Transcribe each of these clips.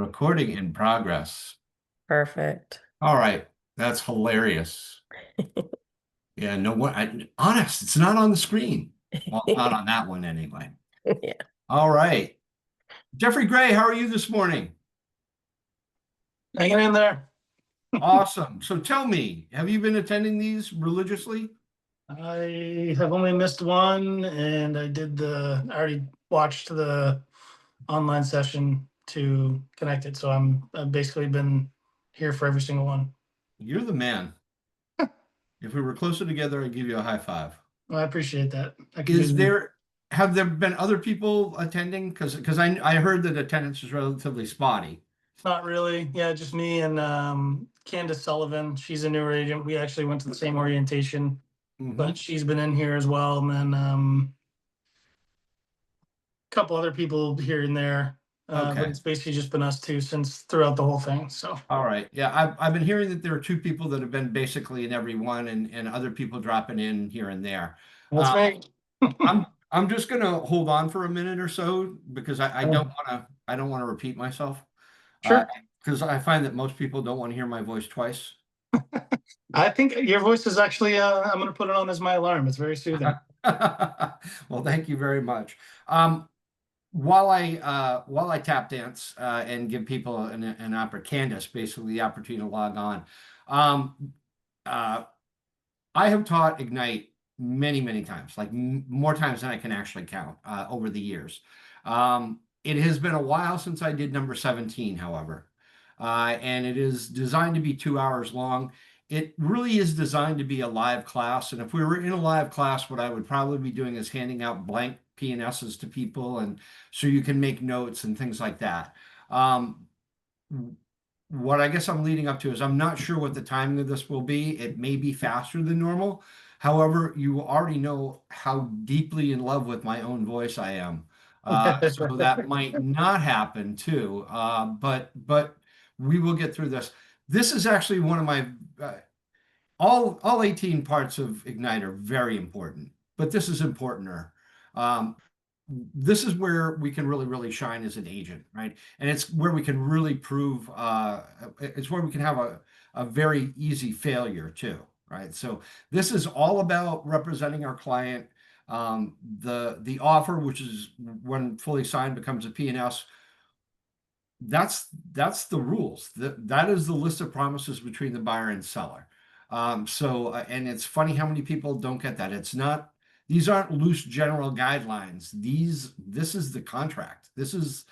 Recording in progress. Perfect. All right. That's hilarious. Yeah, no what honest, it's not on the screen. Well, not on that one anyway. Yeah. All right. Jeffrey Gray, how are you this morning? Hanging in there. Awesome. So tell me, have you been attending these religiously? I have only missed one, and I already watched the online session to connect it. So I've basically been here for every single one. You're the man. If we were closer together, I'd give you a high five. Well, I appreciate that. Is there have there been other people attending? Because I heard that attendance is relatively spotty. Not really. Yeah, just me and Candace Sullivan. She's a newer agent. We actually went to the same orientation, but she's been in here as well. And then a couple other people here and there. But Okay. it's basically just been us two since throughout the whole thing. So All right. Yeah, I've been hearing that there are two people that have been basically in every one and other people dropping in here and there. that's right. I'm just gonna hold on for a minute or so because I don't wanna repeat myself. Sure. Because I find that most people don't want to hear my voice twice. I think your voice is actually, I'm going to put it on as my alarm. It's very soothing. Well, thank you very much. While I tap dance and give people an Candace basically the opportunity to log on. I have taught Ignite many times, like more times than I can actually count over the years. It has been a while since I did number 17, however, and it is designed to be 2 hours long. It really is designed to be a live class, and if we were in a live class, what I would probably be doing is handing out blank P&Ss to people, and so you can make notes and things like that. What I guess I'm leading up to is I'm not sure what the timing of this will be. It may be faster than normal. However, you already know how deeply in love with my own voice I am. So that might not happen too. But we will get through this. This is actually one of my all 18 parts of Ignite are very important, but this is importanter. This is where we can really shine as an agent, right? And it's where we can really prove, it's where we can have a very easy failure too, right? So this is all about representing our client. The offer, which is when fully signed becomes a P&S, that's the rules. That is the list of promises between the buyer and seller. And it's funny how many people don't get that. It's not, these aren't loose general guidelines. This is the contract. This is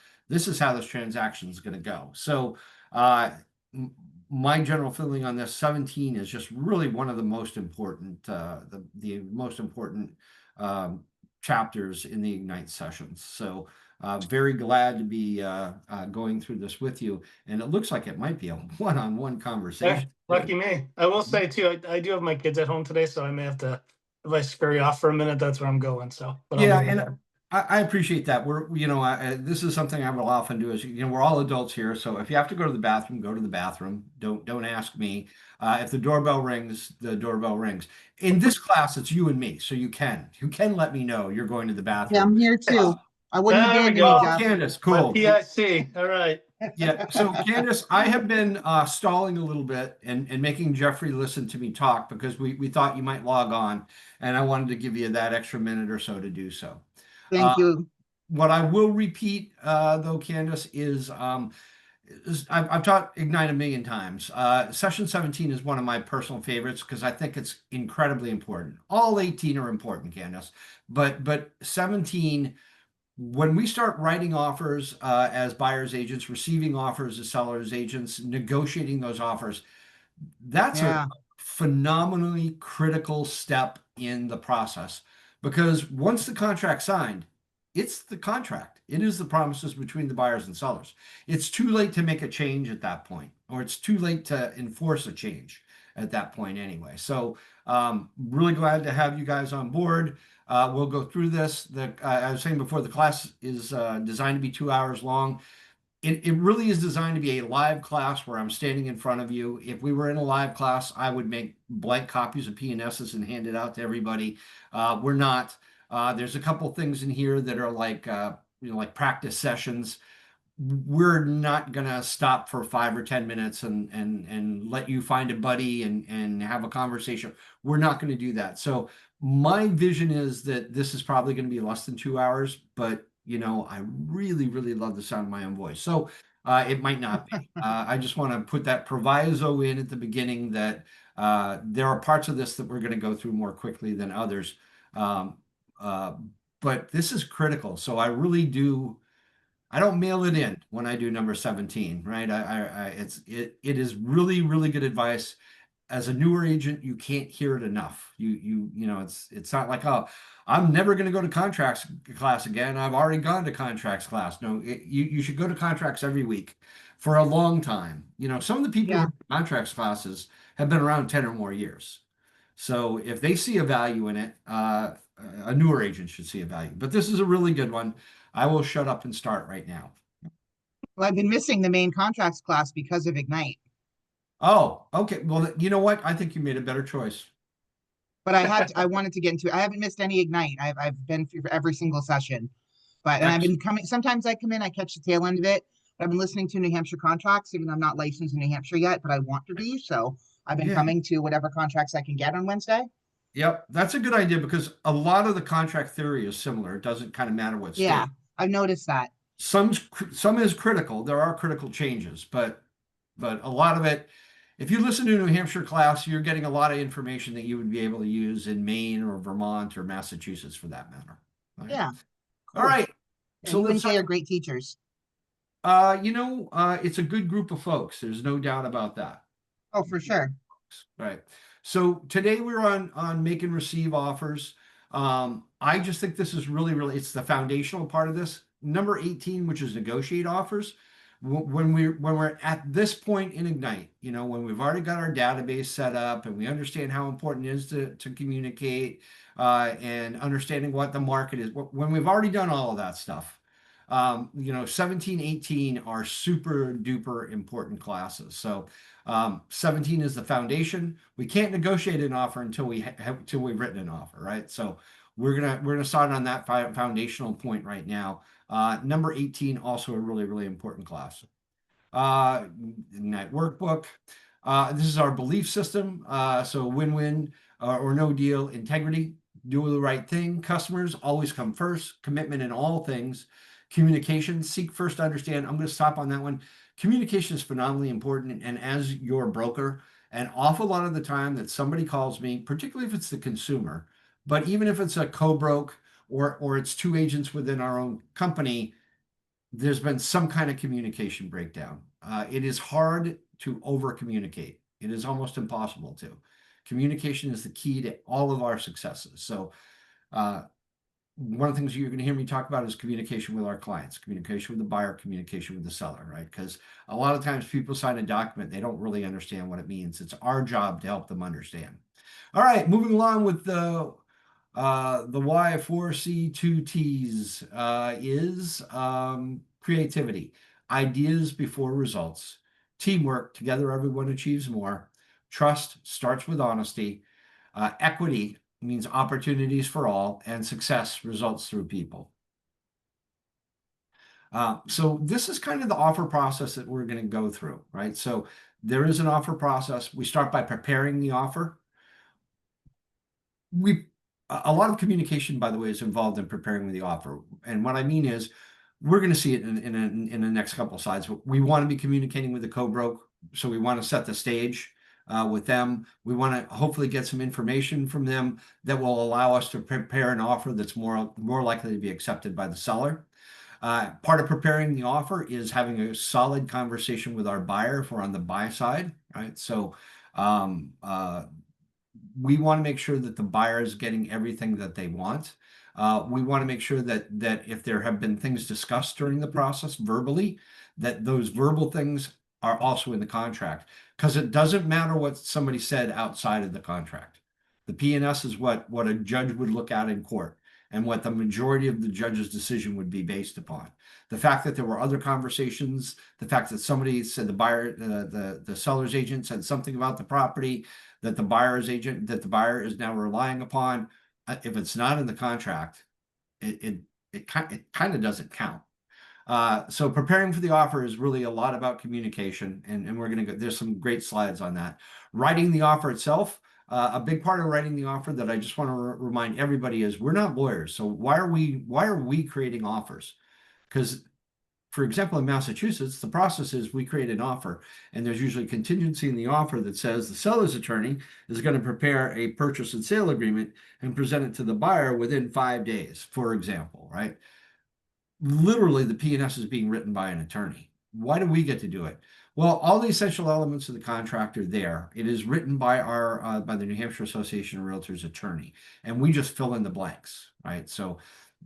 how this transaction is going to go. So my general feeling on this 17 is just really one of the most important, the most important chapters in the Ignite sessions. So very glad to be going through this with you. And it looks like it might be a one-on-one conversation. Lucky me. I will say too, I do have my kids at home today, so I may have to, if I scurry off for a minute, that's where I'm going. So, but yeah, and I appreciate that. This is something I will often do is, we're all adults here. So if you have to go to the bathroom, go to the bathroom. Don't ask me. If the doorbell rings, the doorbell rings. In this class, it's you and me. So you can let me know you're going to the bathroom. Yeah, I'm here too. I wouldn't There we abandon go. you, Jeff. Candace, cool. PIC. All right. Yeah. So Candace, I have been stalling a little bit and making Jeffrey listen to me talk because we thought you might log on, and I wanted to give you that extra minute or so to do so. Thank you. What I will repeat, though, Candace, is I've taught Ignite a million times. Session 17 is one of my personal favorites because I think it's incredibly important. All 18 are important, Candace, but 17, when we start writing offers as buyers agents, receiving offers as sellers agents, negotiating those offers, that's a phenomenally critical step in the process because once the contract's signed, it's the contract. It is the promises between the buyers and sellers. It's too late to make a change at that point, or it's too late to enforce a change at that point anyway. So really glad to have you guys on board. We'll go through this. I was saying before, the class is designed to be 2 hours long. It really is designed to be a live class where I'm standing in front of you. If we were in a live class, I would make blank copies of P&Ss and hand it out to everybody. We're not. There's a couple things in here that are like, like practice sessions. we're not gonna stop for 5 or 10 minutes and let you find a buddy and have a conversation. We're not gonna do that. So my vision is that this is probably gonna be less than 2 hours, but I really, really love the sound of my own voice. So it might not be. I just want to put that proviso in at the beginning that there are parts of this that we're going to go through more quickly than others. Um, uh, but this is critical. So I really do. I don't mail it in when I do number 17, right? It is really, really good advice. As a newer agent, you can't hear it enough. It's not like, oh, I'm never going to go to contracts class again. I've already gone to contracts class. No, you should go to contracts every week for a long time. Some of the people who Yeah. are in contracts classes have been around 10 or more years. So if they see a value in it, a newer agent should see a value. But this is a really good one. I will shut up and start right now. Well, I've been missing the main contracts class because of Ignite, Oh, okay. Well, you know what? I think you made a better choice. but I wanted to get into it. I haven't missed any Ignite. I've been through every single session, and I've been coming. Sometimes I come in, I catch the tail end of it. But I've been listening to New Hampshire contracts, even though I'm not licensed in New Hampshire yet, but I want to be. So I've been Yeah. coming to whatever contracts I can get on Wednesday. Yep, that's a good idea because a lot of the contract theory is similar. It doesn't kind of matter what state. Yeah, I've noticed that. Some is critical. There are critical changes, but a lot of it, if you listen to a New Hampshire class, you're getting a lot of information that you would be able to use in Maine or Vermont or Massachusetts for that matter. Right? Yeah. All right. Yeah, So you and let's Kay are great teachers. it's a good group of folks. There's no doubt about that. Oh, for sure. Right. So today we're on make and receive offers. I just think this is really, really, it's the foundational part of this. Number 18, which is negotiate offers. When we're at this point in Ignite, when we've already got our database set up and we understand how important it is to communicate and understanding what the market is, when we've already done all of that stuff, 17, 18 are super duper important classes. So 17 is the foundation. We can't negotiate an offer until we've written an offer, right? So we're gonna start on that foundational point right now. Number 18, also a really, really important class. Night workbook. This is our belief system. So win-win or no deal, integrity, do the right thing. Customers always come first. Commitment in all things. Communication, seek first to understand. I'm going to stop on that one. Communication is phenomenally important. And as your broker, an awful lot of the time that somebody calls me, particularly if it's the consumer, but even if it's a co-broke or it's two agents within our own company, there's been some kind of communication breakdown. It is hard to over communicate. It is almost impossible to. Communication is the key to all of our successes. So one of the things you're going to hear me talk about is communication with our clients, communication with the buyer, communication with the seller, right? Because a lot of times people sign a document, they don't really understand what it means. It's our job to help them understand. All right, moving along with the Y4C2Ts is creativity, ideas before results, teamwork, together everyone achieves more, trust starts with honesty, equity means opportunities for all, and success results through people. So this is kind of the offer process that we're going to go through, right? So there is an offer process. We start by preparing the offer. A lot of communication, by the way, is involved in preparing the offer. And what I mean is, we're going to see it in the next couple of slides. We want to be communicating with the co-broke, so we want to set the stage with them. We want to hopefully get some information from them that will allow us to prepare an offer that's more likely to be accepted by the seller. Part of preparing the offer is having a solid conversation with our buyer if we're on the buy side, right? So we want to make sure that the buyer is getting everything that they want. We want to make sure that if there have been things discussed during the process verbally, that those verbal things are also in the contract, because it doesn't matter what somebody said outside of the contract. The P&S is what a judge would look at in court and what the majority of the judge's decision would be based upon. The fact that there were other conversations, the fact that somebody said the seller's agent said something about the property that the buyer is now relying upon, if it's not in the contract, it kind of doesn't count. So preparing for the offer is really a lot about communication, and we're going to go, there's some great slides on that. Writing the offer itself, a big part of writing the offer that I just want to remind everybody is we're not lawyers. So why are we creating offers? Because for example, in Massachusetts, the process is we create an offer, and there's usually contingency in the offer that says the seller's attorney is going to prepare a purchase and sale agreement and present it to the buyer within 5 days, for example, right? Literally, the P&S is being written by an attorney. Why do we get to do it? Well, all the essential elements of the contract are there. It is written by by the New Hampshire Association of Realtors attorney, and we just fill in the blanks, right? So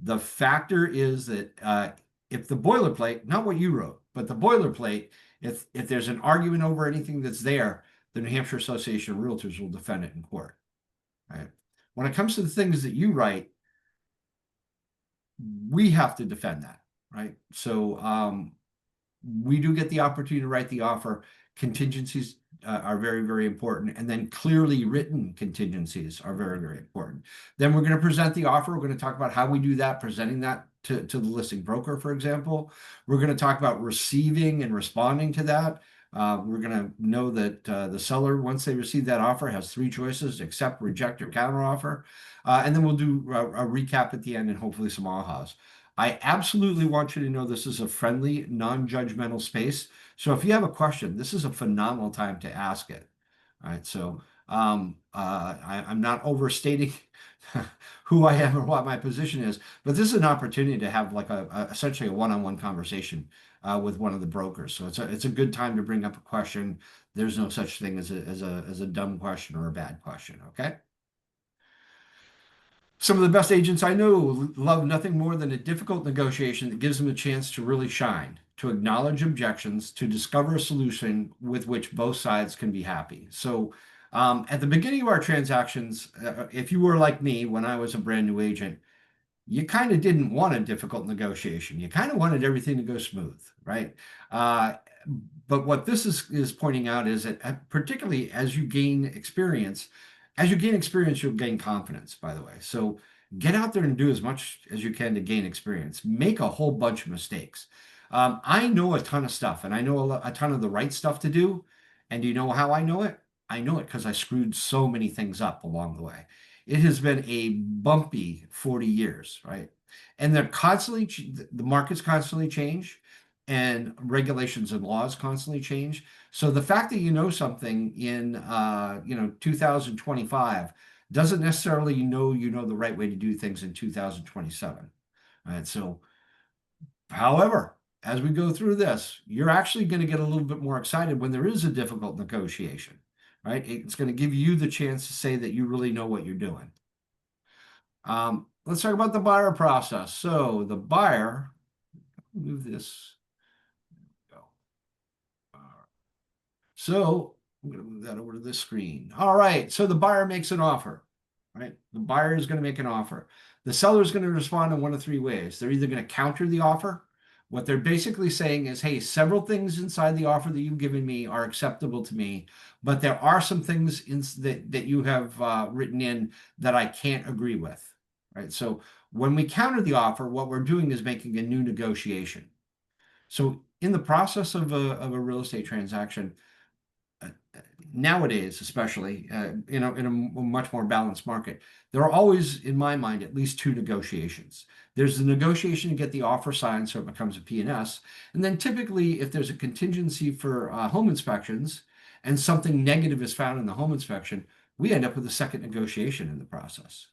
the factor is that if the boilerplate, not what you wrote, but the boilerplate, if there's an argument over anything that's there, the New Hampshire Association of Realtors will defend it in court, right? When it comes to the things that you write, we have to defend that, right? So we do get the opportunity to write the offer. Contingencies are very, very important. And then clearly written contingencies are very, very important. Then we're going to present the offer. We're going to talk about how we do that, presenting that to the listing broker, for example. We're going to talk about receiving and responding to that. We're going to know that the seller, once they receive that offer, has 3 choices: accept, reject, or counteroffer. And then we'll do a recap at the end and hopefully some ahas. I absolutely want you to know this is a friendly, non-judgmental space. So if you have a question, this is a phenomenal time to ask it. All right. So I'm not overstating who I am or what my position is, but this is an opportunity to have like essentially a one-on-one conversation with one of the brokers. So it's a good time to bring up a question. There's no such thing as a dumb question or a bad question. Okay. Some of the best agents I know love nothing more than a difficult negotiation that gives them a chance to really shine, to acknowledge objections, to discover a solution with which both sides can be happy. So at the beginning of our transactions, if you were like me when I was a brand new agent, you kind of didn't want a difficult negotiation. You kind of wanted everything to go smooth, right? But what this is pointing out is that particularly as you gain experience, you'll gain confidence, by the way. So get out there and do as much as you can to gain experience. Make a whole bunch of mistakes. I know a ton of stuff, and I know a ton of the right stuff to do. And do you know how I know it? I know it because I screwed so many things up along the way. It has been a bumpy 40 years, right? And the markets constantly change, and regulations and laws constantly change. So the fact that you know something in 2025 doesn't necessarily you know the right way to do things in 2027. Right? So, however, as we go through this, you're actually going to get a little bit more excited when there is a difficult negotiation, right? It's going to give you the chance to say that you really know what you're doing. Let's talk about the buyer process. So the buyer, move this. So I'm going to move that over to this screen. All right. So the buyer makes an offer, right? The buyer is going to make an offer. The seller is going to respond in one of 3 ways. They're either going to counter the offer. What they're basically saying is, hey, several things inside the offer that you've given me are acceptable to me, but there are some things that you have written in that I can't agree with, right? So when we counter the offer, what we're doing is making a new negotiation. So in the process of a real estate transaction, nowadays, especially in a much more balanced market, there are always, in my mind, at least 2 negotiations. There's the negotiation to get the offer signed so it becomes a P&S. And then typically, if there's a contingency for home inspections and something negative is found in the home inspection, we end up with a second negotiation in the process.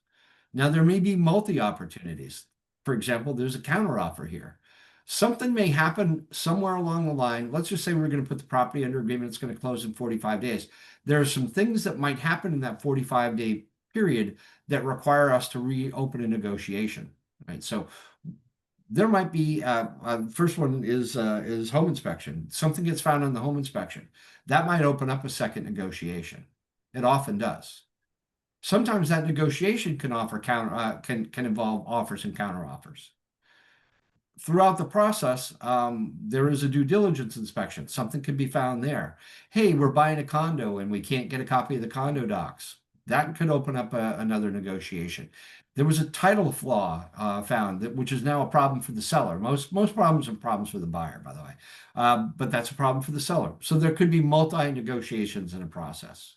Now, there may be multi-opportunities. For example, there's a counteroffer here. Something may happen somewhere along the line. Let's just say we're going to put the property under agreement. It's going to close in 45 days. There are some things that might happen in that 45-day period that require us to reopen a negotiation, right? So there might be, first one is home inspection. Something gets found on the home inspection. That might open up a second negotiation. It often does. Sometimes that negotiation can involve offers and counteroffers. Throughout the process, there is a due diligence inspection. Something could be found there. Hey, we're buying a condo and we can't get a copy of the condo docs. That could open up another negotiation. There was a title flaw found, which is now a problem for the seller. Most problems are problems for the buyer, by the way, but that's a problem for the seller. So there could be multi-negotiations in a process.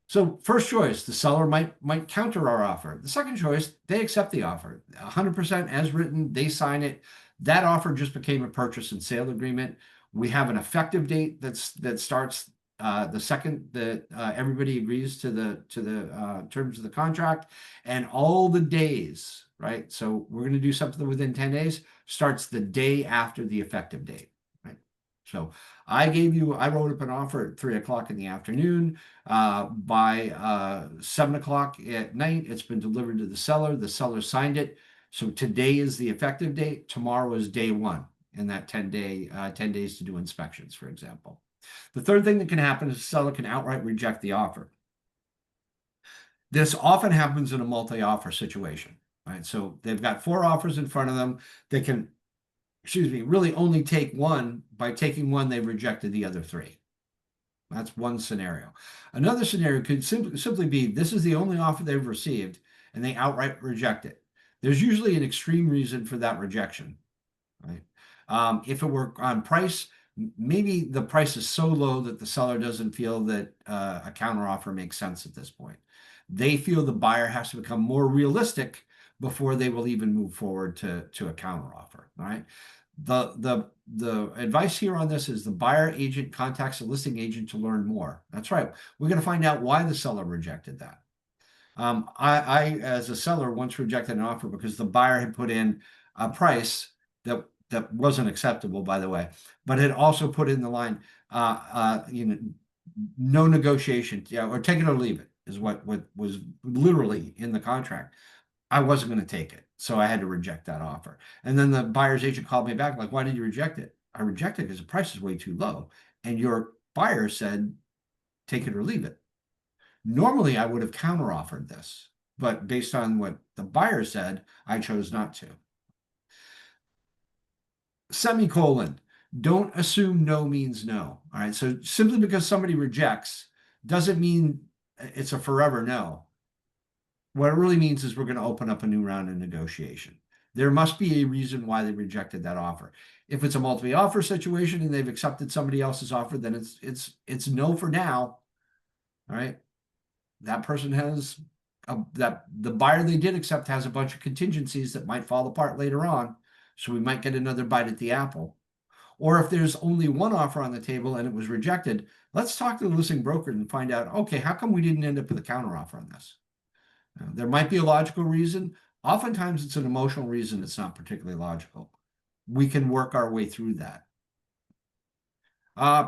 So first choice, the seller might counter our offer. The second choice, they accept the offer 100% as written. They sign it. That offer just became a purchase and sale agreement. We have an effective date that starts the second that everybody agrees to the terms of the contract, and all the days, right? So we're going to do something within 10 days. Starts the day after the effective date, right? So I wrote up an offer at 3 o'clock in the afternoon. By 7 o'clock at night, it's been delivered to the seller. The seller signed it. So today is the effective date. Tomorrow is day one in that 10 days to do inspections, for example. The third thing that can happen is the seller can outright reject the offer. This often happens in a multi-offer situation, right? So they've got 4 offers in front of them. They can, really only take one. By taking one, they've rejected the other 3. That's one scenario. Another scenario could simply be this is the only offer they've received and they outright reject it. There's usually an extreme reason for that rejection, right? If it were on price, maybe the price is so low that the seller doesn't feel that a counteroffer makes sense at this point. They feel the buyer has to become more realistic before they will even move forward to a counteroffer. All right. The advice here on this is the buyer agent contacts the listing agent to learn more. That's right. We're going to find out why the seller rejected that. I, as a seller, once rejected an offer because the buyer had put in a price that wasn't acceptable, by the way, but had also put in the line, no negotiation, or take it or leave it is what was literally in the contract. I wasn't going to take it, so I had to reject that offer. And then the buyer's agent called me back, like, "Why did you reject it?" I rejected it because the price is way too low, and your buyer said, "Take it or leave it." Normally, I would have counteroffered this, but based on what the buyer said, I chose not to. Semicolon. Don't assume no means no. All right. So simply because somebody rejects doesn't mean it's a forever no. What it really means is we're going to open up a new round of negotiation. There must be a reason why they rejected that offer. If it's a multi-offer situation and they've accepted somebody else's offer, then it's no for now. All right. That person has that the buyer they did accept has a bunch of contingencies that might fall apart later on. So we might get another bite at the apple. Or if there's only one offer on the table and it was rejected, let's talk to the listing broker and find out, okay, how come we didn't end up with a counteroffer on this? There might be a logical reason. Oftentimes it's an emotional reason. It's not particularly logical. We can work our way through that.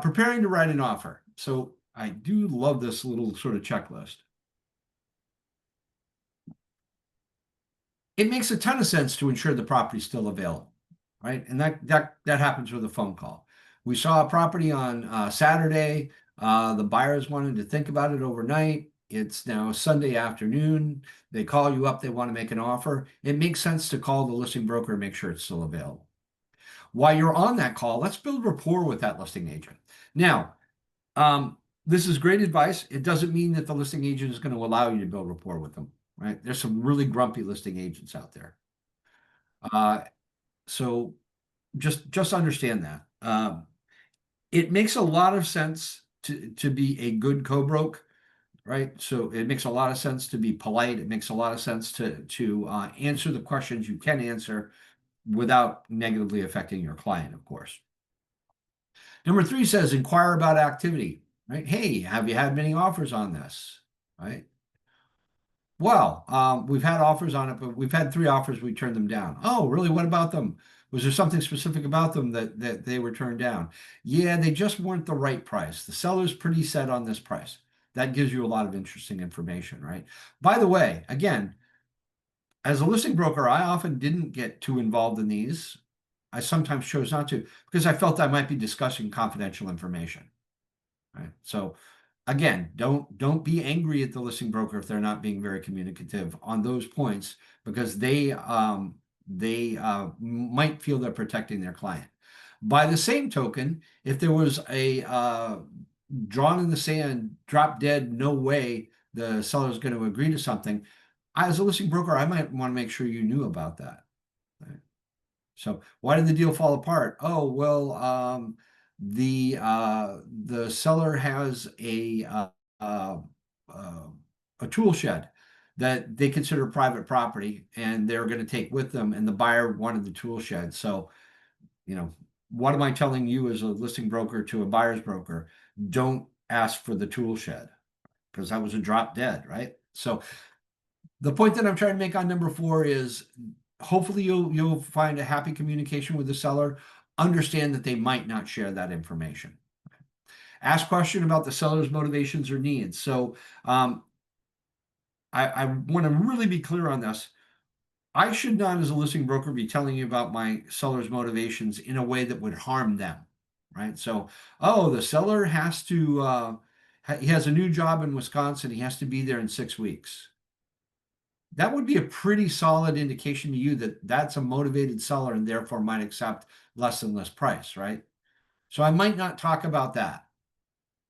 Preparing to write an offer. So I do love this little sort of checklist. It makes a ton of sense to ensure the property is still available, right? And that happens with a phone call. We saw a property on Saturday. The buyers wanted to think about it overnight. It's now Sunday afternoon. They call you up. They want to make an offer. It makes sense to call the listing broker and make sure it's still available. While you're on that call, let's build rapport with that listing agent. Now, this is great advice. It doesn't mean that the listing agent is going to allow you to build rapport with them, right? There's some really grumpy listing agents out there. So just understand that. It makes a lot of sense to be a good co-broke, right? So it makes a lot of sense to be polite. It makes a lot of sense to answer the questions you can answer without negatively affecting your client, of course. Number 3 says inquire about activity, right? Hey, have you had many offers on this, right? Well, we've had offers on it, but we've had 3 offers. We turned them down. Oh, really? What about them? Was there something specific about them that they were turned down? Yeah, they just weren't the right price. The seller's pretty set on this price. That gives you a lot of interesting information, right? By the way, again, as a listing broker, I often didn't get too involved in these. I sometimes chose not to because I felt I might be discussing confidential information, right? So again, don't be angry at the listing broker if they're not being very communicative on those points, because they might feel they're protecting their client. By the same token, if there was a drawn in the sand, drop dead, no way the seller is going to agree to something, as a listing broker, I might want to make sure you knew about that. Right? So why did the deal fall apart? Oh, well, the seller has uh, uh, a tool shed that they consider private property and they're going to take with them, and the buyer wanted the tool shed. So, you know, what am I telling you as a listing broker to a buyer's broker? Don't ask for the tool shed because that was a drop dead, right? So the point that I'm trying to make on number 4 is hopefully you'll find a happy communication with the seller. Understand that they might not share that information. Ask question about the seller's motivations or needs. So I want to really be clear on this. I should not, as a listing broker, be telling you about my seller's motivations in a way that would harm them, right? So, oh, the seller has to, he has a new job in Wisconsin. He has to be there in 6 weeks. That would be a pretty solid indication to you that that's a motivated seller and therefore might accept less than list price, right? So I might not talk about that,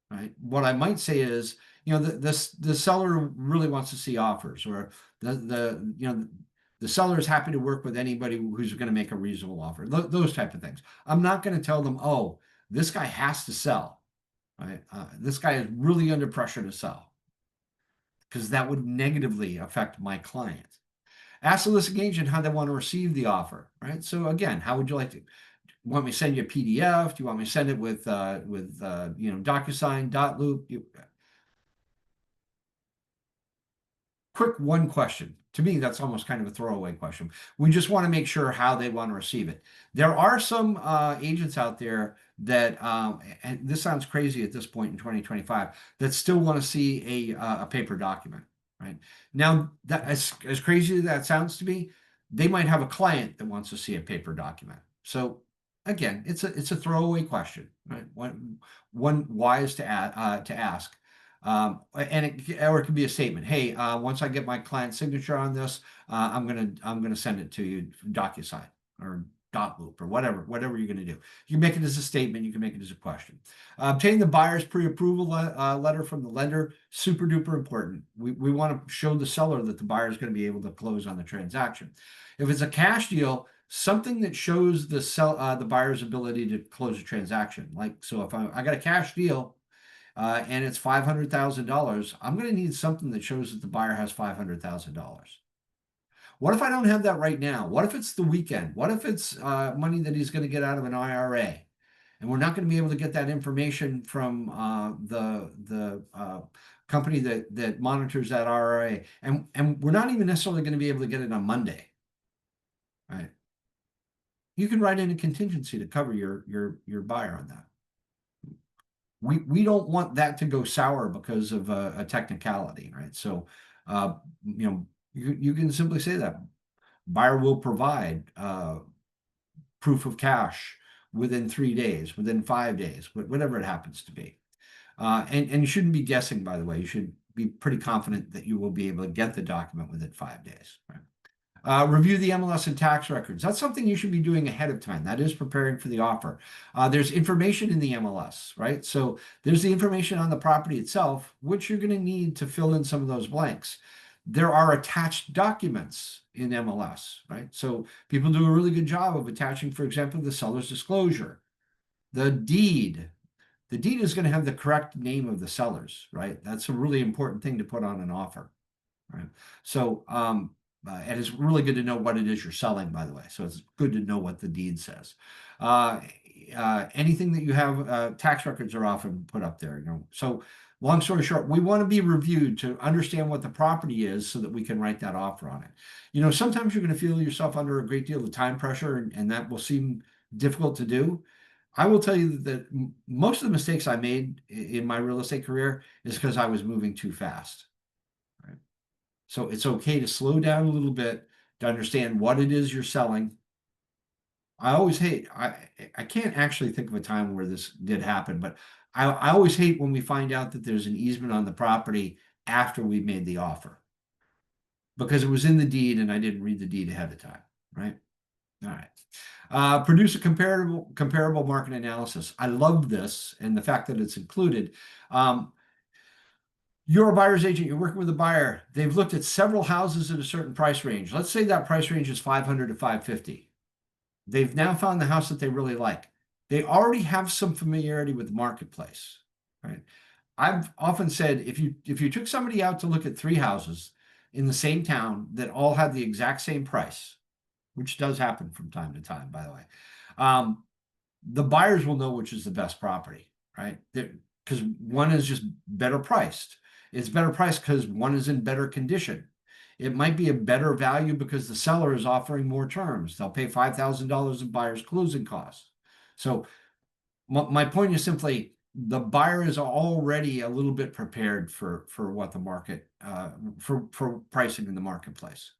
right? What I might say is, you know, the seller really wants to see offers, or the seller is happy to work with anybody who's going to make a reasonable offer. Those type of things. I'm not going to tell them, oh, this guy has to sell, right? This guy is really under pressure to sell, because that would negatively affect my client. Ask the listing agent how they want to receive the offer, right? So again, how would you like to? Want me to send you a PDF? Do you want me to send it with DocuSign, Dotloop? Quick one question. To me, that's almost kind of a throwaway question. We just want to make sure how they want to receive it. There are some agents out there that, and this sounds crazy at this point in 2025, that still want to see a paper document, right? Now, that as crazy as that sounds to me, they might have a client that wants to see a paper document. So again, it's a throwaway question, right? One wise to ask. And it could be a statement. Hey, once I get my client's signature on this, I'm gonna send it to you, DocuSign or Dotloop or whatever you're gonna do. You can make it as a statement. You can make it as a question. Obtain the buyer's pre-approval letter from the lender. Super duper important. We want to show the seller that the buyer is going to be able to close on the transaction. If it's a cash deal, something that shows the buyer's ability to close a transaction. Like, so if I got a cash deal, and it's $500,000, I'm going to need something that shows that the buyer has $500,000. What if I don't have that right now? What if it's the weekend? What if it's money that he's going to get out of an IRA, and we're not going to be able to get that information from the company that monitors that IRA, and we're not even necessarily going to be able to get it on Monday, right? You can write in a contingency to cover your buyer on that. We don't want that to go sour because of a technicality, right? So, you can simply say that buyer will provide proof of cash within 3 days, within 5 days, whatever it happens to be. And you shouldn't be guessing, by the way. You should be pretty confident that you will be able to get the document within 5 days, right? Review the MLS and tax records. That's something you should be doing ahead of time. That is preparing for the offer. There's information in the MLS, right? So there's the information on the property itself, which you're going to need to fill in some of those blanks. There are attached documents in MLS, right? So people do a really good job of attaching, for example, the seller's disclosure, the deed. The deed is going to have the correct name of the sellers, right? That's a really important thing to put on an offer, right? So, and it's really good to know what it is you're selling, by the way. So it's good to know what the deed says. Anything that you have, tax records are often put up there. So long story short, we want to be reviewed to understand what the property is so that we can write that offer on it. Sometimes you're going to feel yourself under a great deal of time pressure, and that will seem difficult to do. I will tell you that most of the mistakes I made in my real estate career is because I was moving too fast. So it's okay to slow down a little bit to understand what it is you're selling. I can't actually think of a time where this did happen, but I always hate when we find out that there's an easement on the property after we made the offer, because it was in the deed and I didn't read the deed ahead of time, right? All right. Produce a comparable market analysis. I love this, and the fact that it's included. You're a buyer's agent, you're working with a buyer. They've looked at several houses at a certain price range. Let's say that price range is 500 to 550. They've now found the house that they really like. They already have some familiarity with the marketplace, right? I've often said if you took somebody out to look at 3 houses in the same town that all had the exact same price, which does happen from time to time, by the way, the buyers will know which is the best property, right? Because one is just better priced. It's better priced because one is in better condition. It might be a better value because the seller is offering more terms. They'll pay $5,000 in buyer's closing costs. So my point is simply the buyer is already a little bit prepared for what the market for pricing in the marketplace.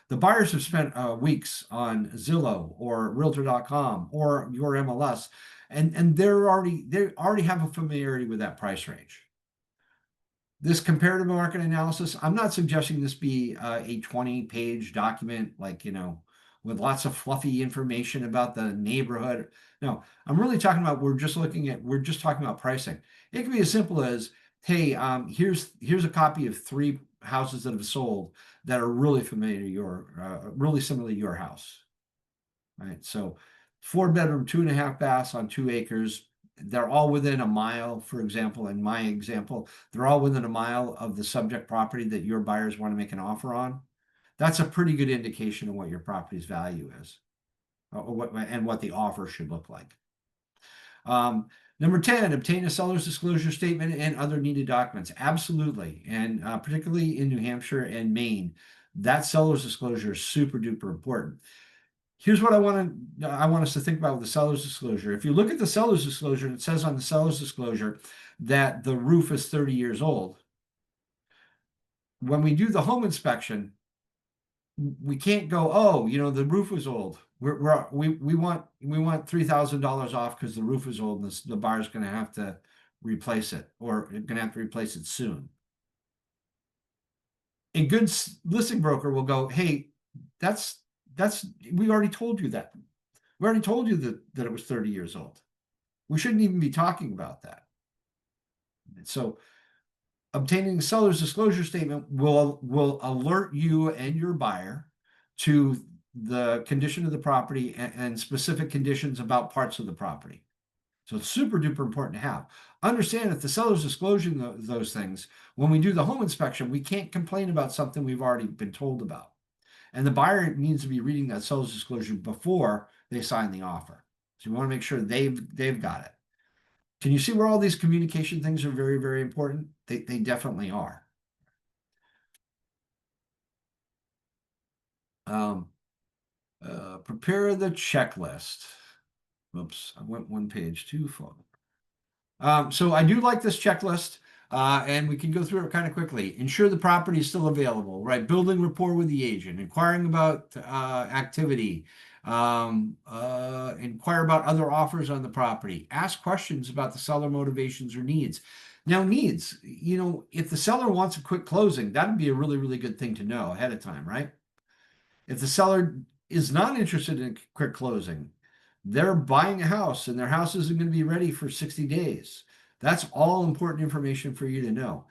The buyers have spent weeks on Zillow or Realtor.com or your MLS, and they already have a familiarity with that price range. This comparative market analysis, I'm not suggesting this be a 20-page document, like, with lots of fluffy information about the neighborhood. No, I'm really talking about, we're just talking about pricing. It can be as simple as, hey, here's a copy of 3 houses that have sold that are really familiar to really similar to your house, right? So 4-bedroom, 2.5 baths on 2 acres. They're all within a mile, for example, in my example, they're all within a mile of the subject property that your buyers want to make an offer on. That's a pretty good indication of what your property's value is, and what the offer should look like. Number 10, obtain a seller's disclosure statement and other needed documents. Absolutely. And particularly in New Hampshire and Maine, that seller's disclosure is super duper important. Here's what I want us to think about with the seller's disclosure. If you look at the seller's disclosure, it says on the seller's disclosure that the roof is 30 years old. When we do the home inspection, we can't go, oh, the roof was old. We want $3,000 off because the roof is old and the buyer's going to have to replace it, or going to have to replace it soon. A good listing broker will go, hey, we already told you that. We already told you that it was 30 years old. We shouldn't even be talking about that. So obtaining a seller's disclosure statement will alert you and your buyer to the condition of the property and specific conditions about parts of the property. So it's super duper important to have. Understand, if the seller's disclosing those things, when we do the home inspection, we can't complain about something we've already been told about. And the buyer needs to be reading that seller's disclosure before they sign the offer. So you want to make sure they've got it. Can you see where all these communication things are very, very important? They definitely are. Prepare the checklist. Oops, I went one page too far. So I do like this checklist, and we can go through it kind of quickly. Ensure the property is still available, right? Building rapport with the agent, inquiring about activity, inquire about other offers on the property, ask questions about the seller motivations or needs. Now, needs, if the seller wants a quick closing, that'd be a really, really good thing to know ahead of time, right? If the seller is not interested in quick closing, they're buying a house and their house isn't going to be ready for 60 days. That's all important information for you to know.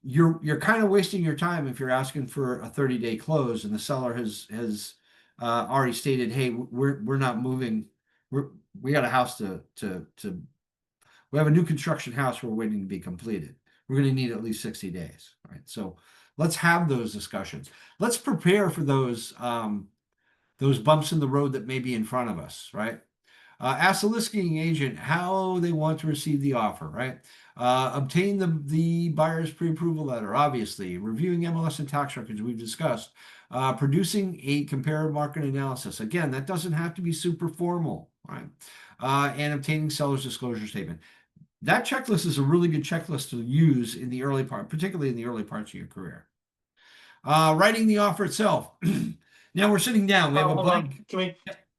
You're kind of wasting your time if you're asking for a 30-day close and the seller has already stated, hey, we're not moving. We got a house we have a new construction house we're waiting to be completed. We're going to need at least 60 days, right? So let's have those discussions. Let's prepare for those bumps in the road that may be in front of us, right? Ask the listing agent how they want to receive the offer, right? Obtain the buyer's pre-approval letter, obviously. Reviewing MLS and tax records, we've discussed. Producing a comparative market analysis. Again, that doesn't have to be super formal, right? And obtaining seller's disclosure statement. That checklist is a really good checklist to use in the early part, particularly in the early parts of your career. Writing the offer itself. Now we're sitting down. We have a blank.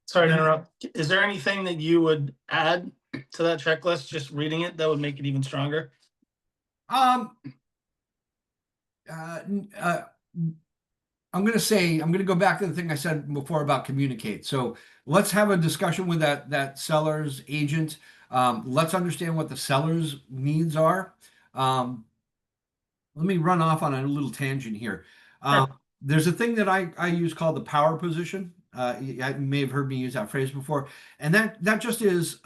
Sorry to interrupt. Is there anything that you would add to that checklist, just reading it, that would make it even stronger? I'm going to go back to the thing I said before about communicate. So let's have a discussion with that seller's agent. Let's understand what the seller's needs are. let me run off on a little tangent here. Sure. There's a thing that I use called the power position. You may have heard me use that phrase before, and that just is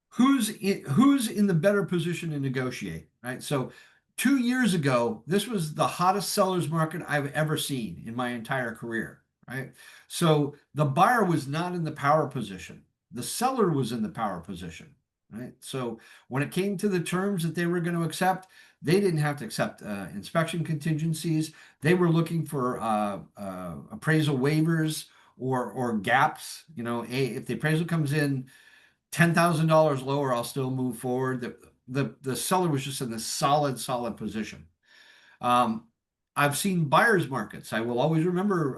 who's in the better position to negotiate, right? So 2 years ago, this was the hottest sellers market I've ever seen in my entire career, right? So the buyer was not in the power position. The seller was in the power position, right? So when it came to the terms that they were going to accept, they didn't have to accept inspection contingencies. They were looking for appraisal waivers or gaps. You know, if the appraisal comes in $10,000 lower, I'll still move forward. The seller was just in a solid position. I've seen buyers markets. I will always remember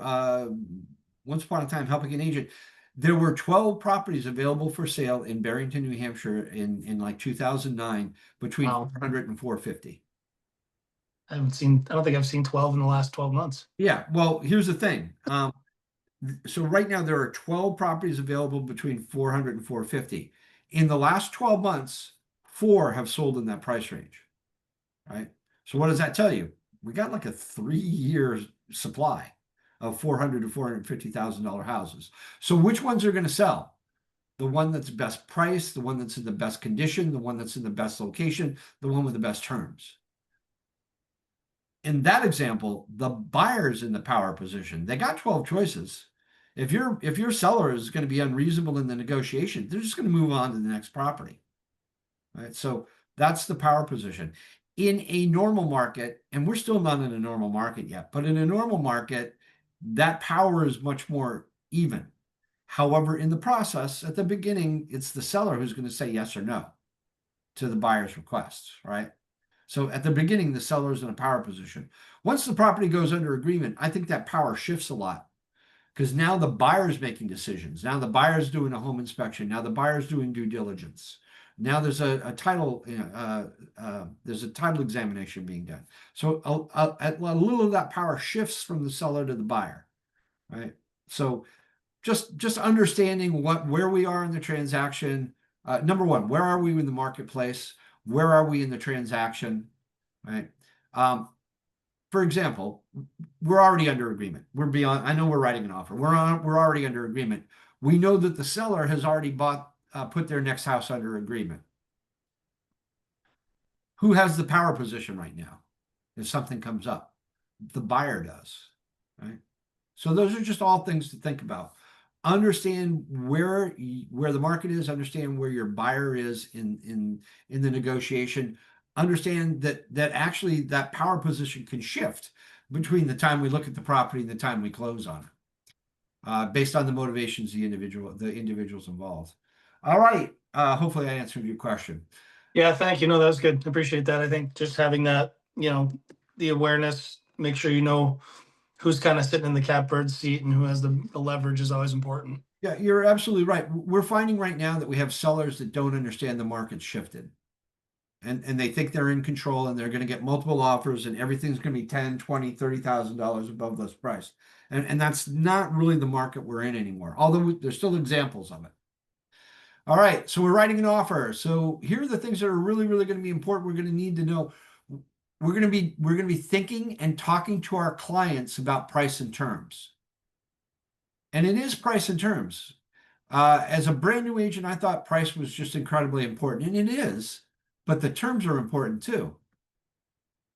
once upon a time helping an agent. There were 12 properties available for sale in Barrington, New Hampshire in like 2009 between Wow. 400 and 450. I don't think I've seen 12 in the last 12 months. Yeah, well, here's the thing. So right now there are 12 properties available between 400 and 450. In the last 12 months, 4 have sold in that price range, right? So what does that tell you? We got like a 3-year supply of $400,000 to $450,000 houses. So which ones are going to sell? The one that's best price, the one that's in the best condition, the one that's in the best location, the one with the best terms. In that example, the buyer's in the power position. They got 12 choices. If your seller is going to be unreasonable in the negotiation, they're just going to move on to the next property. Right? So that's the power position. In a normal market, and we're still not in a normal market yet, but in a normal market, that power is much more even. However, in the process, at the beginning, it's the seller who's going to say yes or no to the buyer's requests, right? So at the beginning, the seller's in a power position. Once the property goes under agreement, I think that power shifts a lot because now the buyer's making decisions. Now the buyer's doing a home inspection. Now the buyer's doing due diligence. Now there's a title, there's a title examination being done. So a little of that power shifts from the seller to the buyer, right? So just understanding where we are in the transaction. Number one, where are we in the marketplace? Where are we in the transaction, right? For example, we're already under agreement. We're beyond, I know we're writing an offer. We're already under agreement. We know that the seller has already put their next house under agreement. Who has the power position right now? If something comes up, the buyer does, right? So those are just all things to think about. Understand where the market is, understand where your buyer is in the negotiation, understand that actually that power position can shift between the time we look at the property and the time we close on it, based on the motivations the individuals involved. All right. Hopefully I answered your question. Yeah, thank you. No, that was good. Appreciate that. I think just having that, the awareness, make sure you know who's kind of sitting in the catbird seat and who has the leverage is always important. Yeah, you're absolutely right. We're finding right now that we have sellers that don't understand the market's shifted. And they think they're in control and they're going to get multiple offers and everything's going to be $10,000, $20,000, $30,000 above list price. And that's not really the market we're in anymore, although there's still examples of it. All right, so we're writing an offer. So here are the things that are really, really going to be important. We're going to need to know. We're going to be thinking and talking to our clients about price and terms. And it is price and terms. As a brand new agent, I thought price was just incredibly important, and it is, but the terms are important too.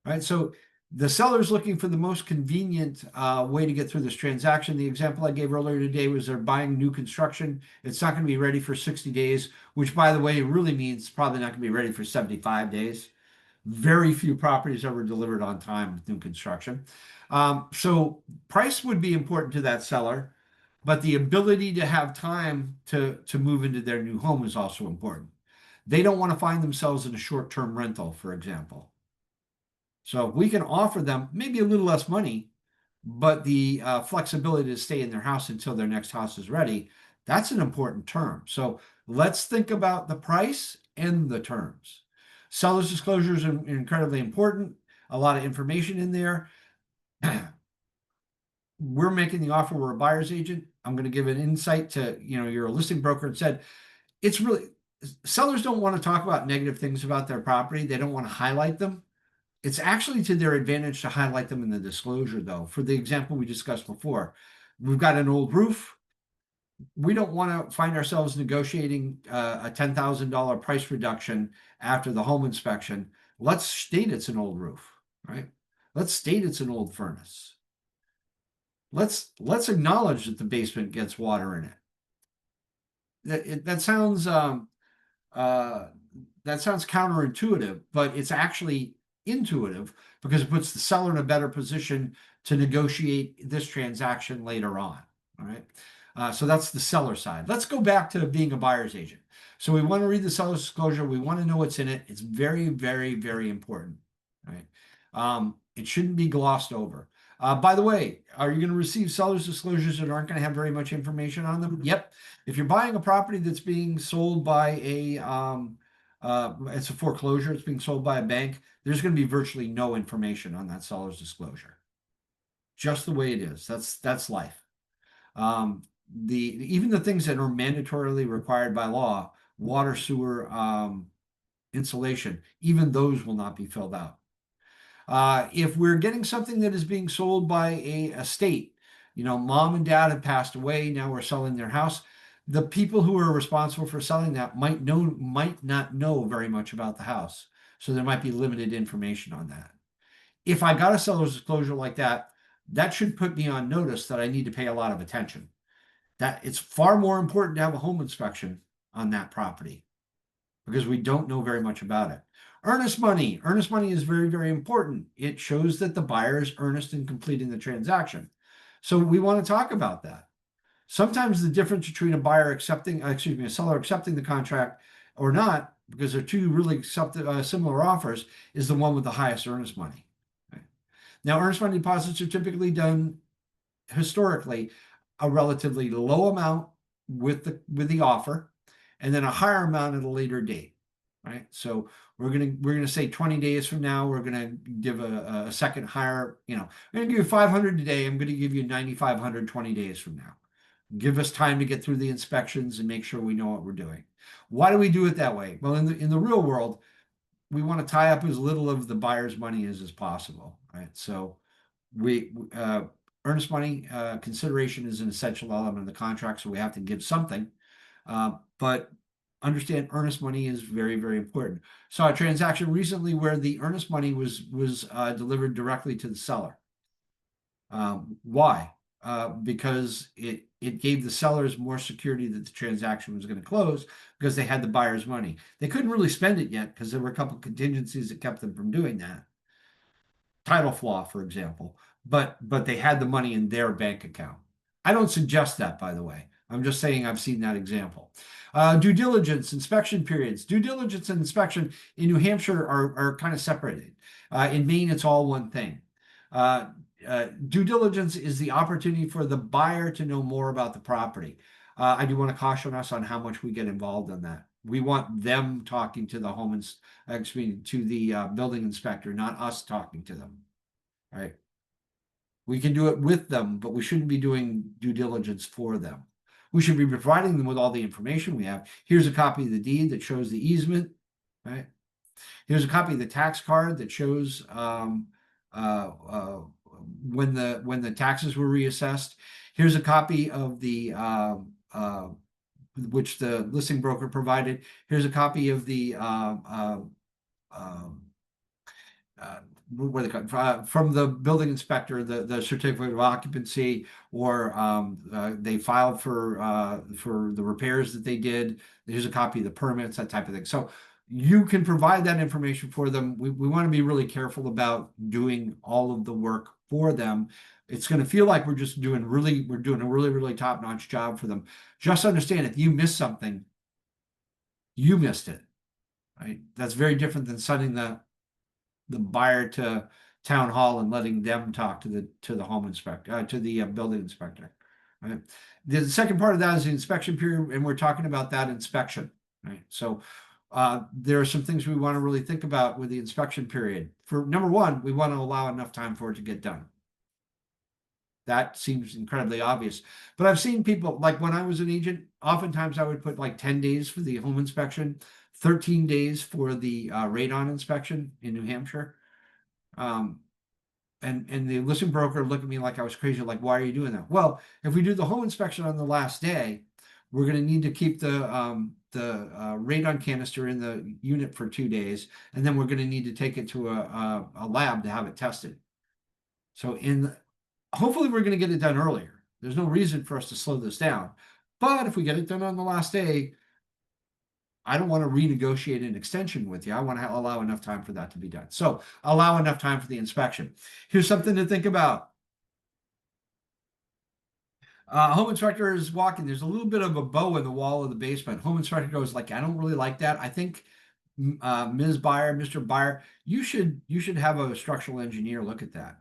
Right? So the seller's looking for the most convenient way to get through this transaction. The example I gave earlier today was they're buying new construction. It's not going to be ready for 60 days, which, by the way, really means it's probably not going to be ready for 75 days. Very few properties ever delivered on time with new construction. So price would be important to that seller, but the ability to have time to move into their new home is also important. They don't want to find themselves in a short-term rental, for example. So we can offer them maybe a little less money, but the flexibility to stay in their house until their next house is ready, that's an important term. So let's think about the price and the terms. Seller's disclosures are incredibly important. A lot of information in there. We're making the offer. We're a buyer's agent. I'm going to give an insight to, you're a listing broker and said, it's really, sellers don't want to talk about negative things about their property. They don't want to highlight them. It's actually to their advantage to highlight them in the disclosure, though. For the example we discussed before, we've got an old roof. We don't want to find ourselves negotiating a $10,000 price reduction after the home inspection. Let's state it's an old roof, right? Let's state it's an old furnace. Let's acknowledge that the basement gets water in it. That sounds counterintuitive, but it's actually intuitive because it puts the seller in a better position to negotiate this transaction later on. All right. So that's the seller side. Let's go back to being a buyer's agent. So we want to read the seller's disclosure. We want to know what's in it. It's very, very, very important. Right. It shouldn't be glossed over. By the way, are you going to receive seller's disclosures that aren't going to have very much information on them? Yep. If you're buying a property that's being sold by it's a foreclosure, it's being sold by a bank, there's going to be virtually no information on that seller's disclosure. Just the way it is. That's life. Even the things that are mandatorily required by law, water, sewer, insulation, even those will not be filled out. If we're getting something that is being sold by a estate, mom and dad have passed away, now we're selling their house. The people who are responsible for selling that might not know very much about the house. So there might be limited information on that. If I got a seller's disclosure like that, that should put me on notice that I need to pay a lot of attention. That it's far more important to have a home inspection on that property because we don't know very much about it. Earnest money. Earnest money is very, very important. It shows that the buyer is earnest in completing the transaction. So we want to talk about that. Sometimes the difference between a seller accepting the contract or not, because they're two really similar offers, is the one with the highest earnest money. Right? Now, earnest money deposits are typically done historically a relatively low amount with the offer, and then a higher amount at a later date. Right? So we're gonna say 20 days from now, we're gonna give a second higher. I'm gonna give you 500 today. I'm gonna give you 9,500 20 days from now. Give us time to get through the inspections and make sure we know what we're doing. Why do we do it that way? Well, in the real world, we want to tie up as little of the buyer's money as possible, right? So earnest money consideration is an essential element of the contract, so we have to give something. But understand earnest money is very, very important. Saw a transaction recently where the earnest money was delivered directly to the seller. Why? Because it gave the sellers more security that the transaction was going to close because they had the buyer's money. They couldn't really spend it yet because there were a couple of contingencies that kept them from doing that. Title flaw, for example, but they had the money in their bank account. I don't suggest that, by the way. I'm just saying I've seen that example. Due diligence, inspection periods. Due diligence and inspection in New Hampshire are kind of separated. In Maine, it's all one thing. Due diligence is the opportunity for the buyer to know more about the property. I do want to caution us on how much we get involved in that. We want them talking to the to the building inspector, not us talking to them. Right? We can do it with them, but we shouldn't be doing due diligence for them. We should be providing them with all the information we have. Here's a copy of the deed that shows the easement. Right? Here's a copy of the tax card that shows when the taxes were reassessed. Here's a copy of the which the listing broker provided. Here's a copy of the what are they called? From the building inspector, the certificate of occupancy, or they filed for the repairs that they did. Here's a copy of the permits, that type of thing. So you can provide that information for them. We want to be really careful about doing all of the work for them. It's going to feel like we're doing a really, really top-notch job for them. Just understand, if you miss something, you missed it, right? That's very different than sending the buyer to town hall and letting them talk to the home inspector, to the building inspector, right? The second part of that is the inspection period, and we're talking about that inspection, right? So there are some things we want to really think about with the inspection period. For number one, we want to allow enough time for it to get done. That seems incredibly obvious. But I've seen people, like when I was an agent, oftentimes I would put like 10 days for the home inspection, 13 days for the radon inspection in New Hampshire. And the listing broker looked at me like I was crazy, like, why are you doing that? Well, if we do the home inspection on the last day, we're going to need to keep the radon canister in the unit for 2 days, and then we're going to need to take it to a lab to have it tested. So hopefully we're going to get it done earlier. There's no reason for us to slow this down. But if we get it done on the last day, I don't want to renegotiate an extension with you. I want to allow enough time for that to be done. So allow enough time for the inspection. Here's something to think about. Home inspector is walking. There's a little bit of a bow in the wall of the basement. Home inspector goes like, I don't really like that. I think Ms. Buyer, Mr. Buyer, you should have a structural engineer look at that.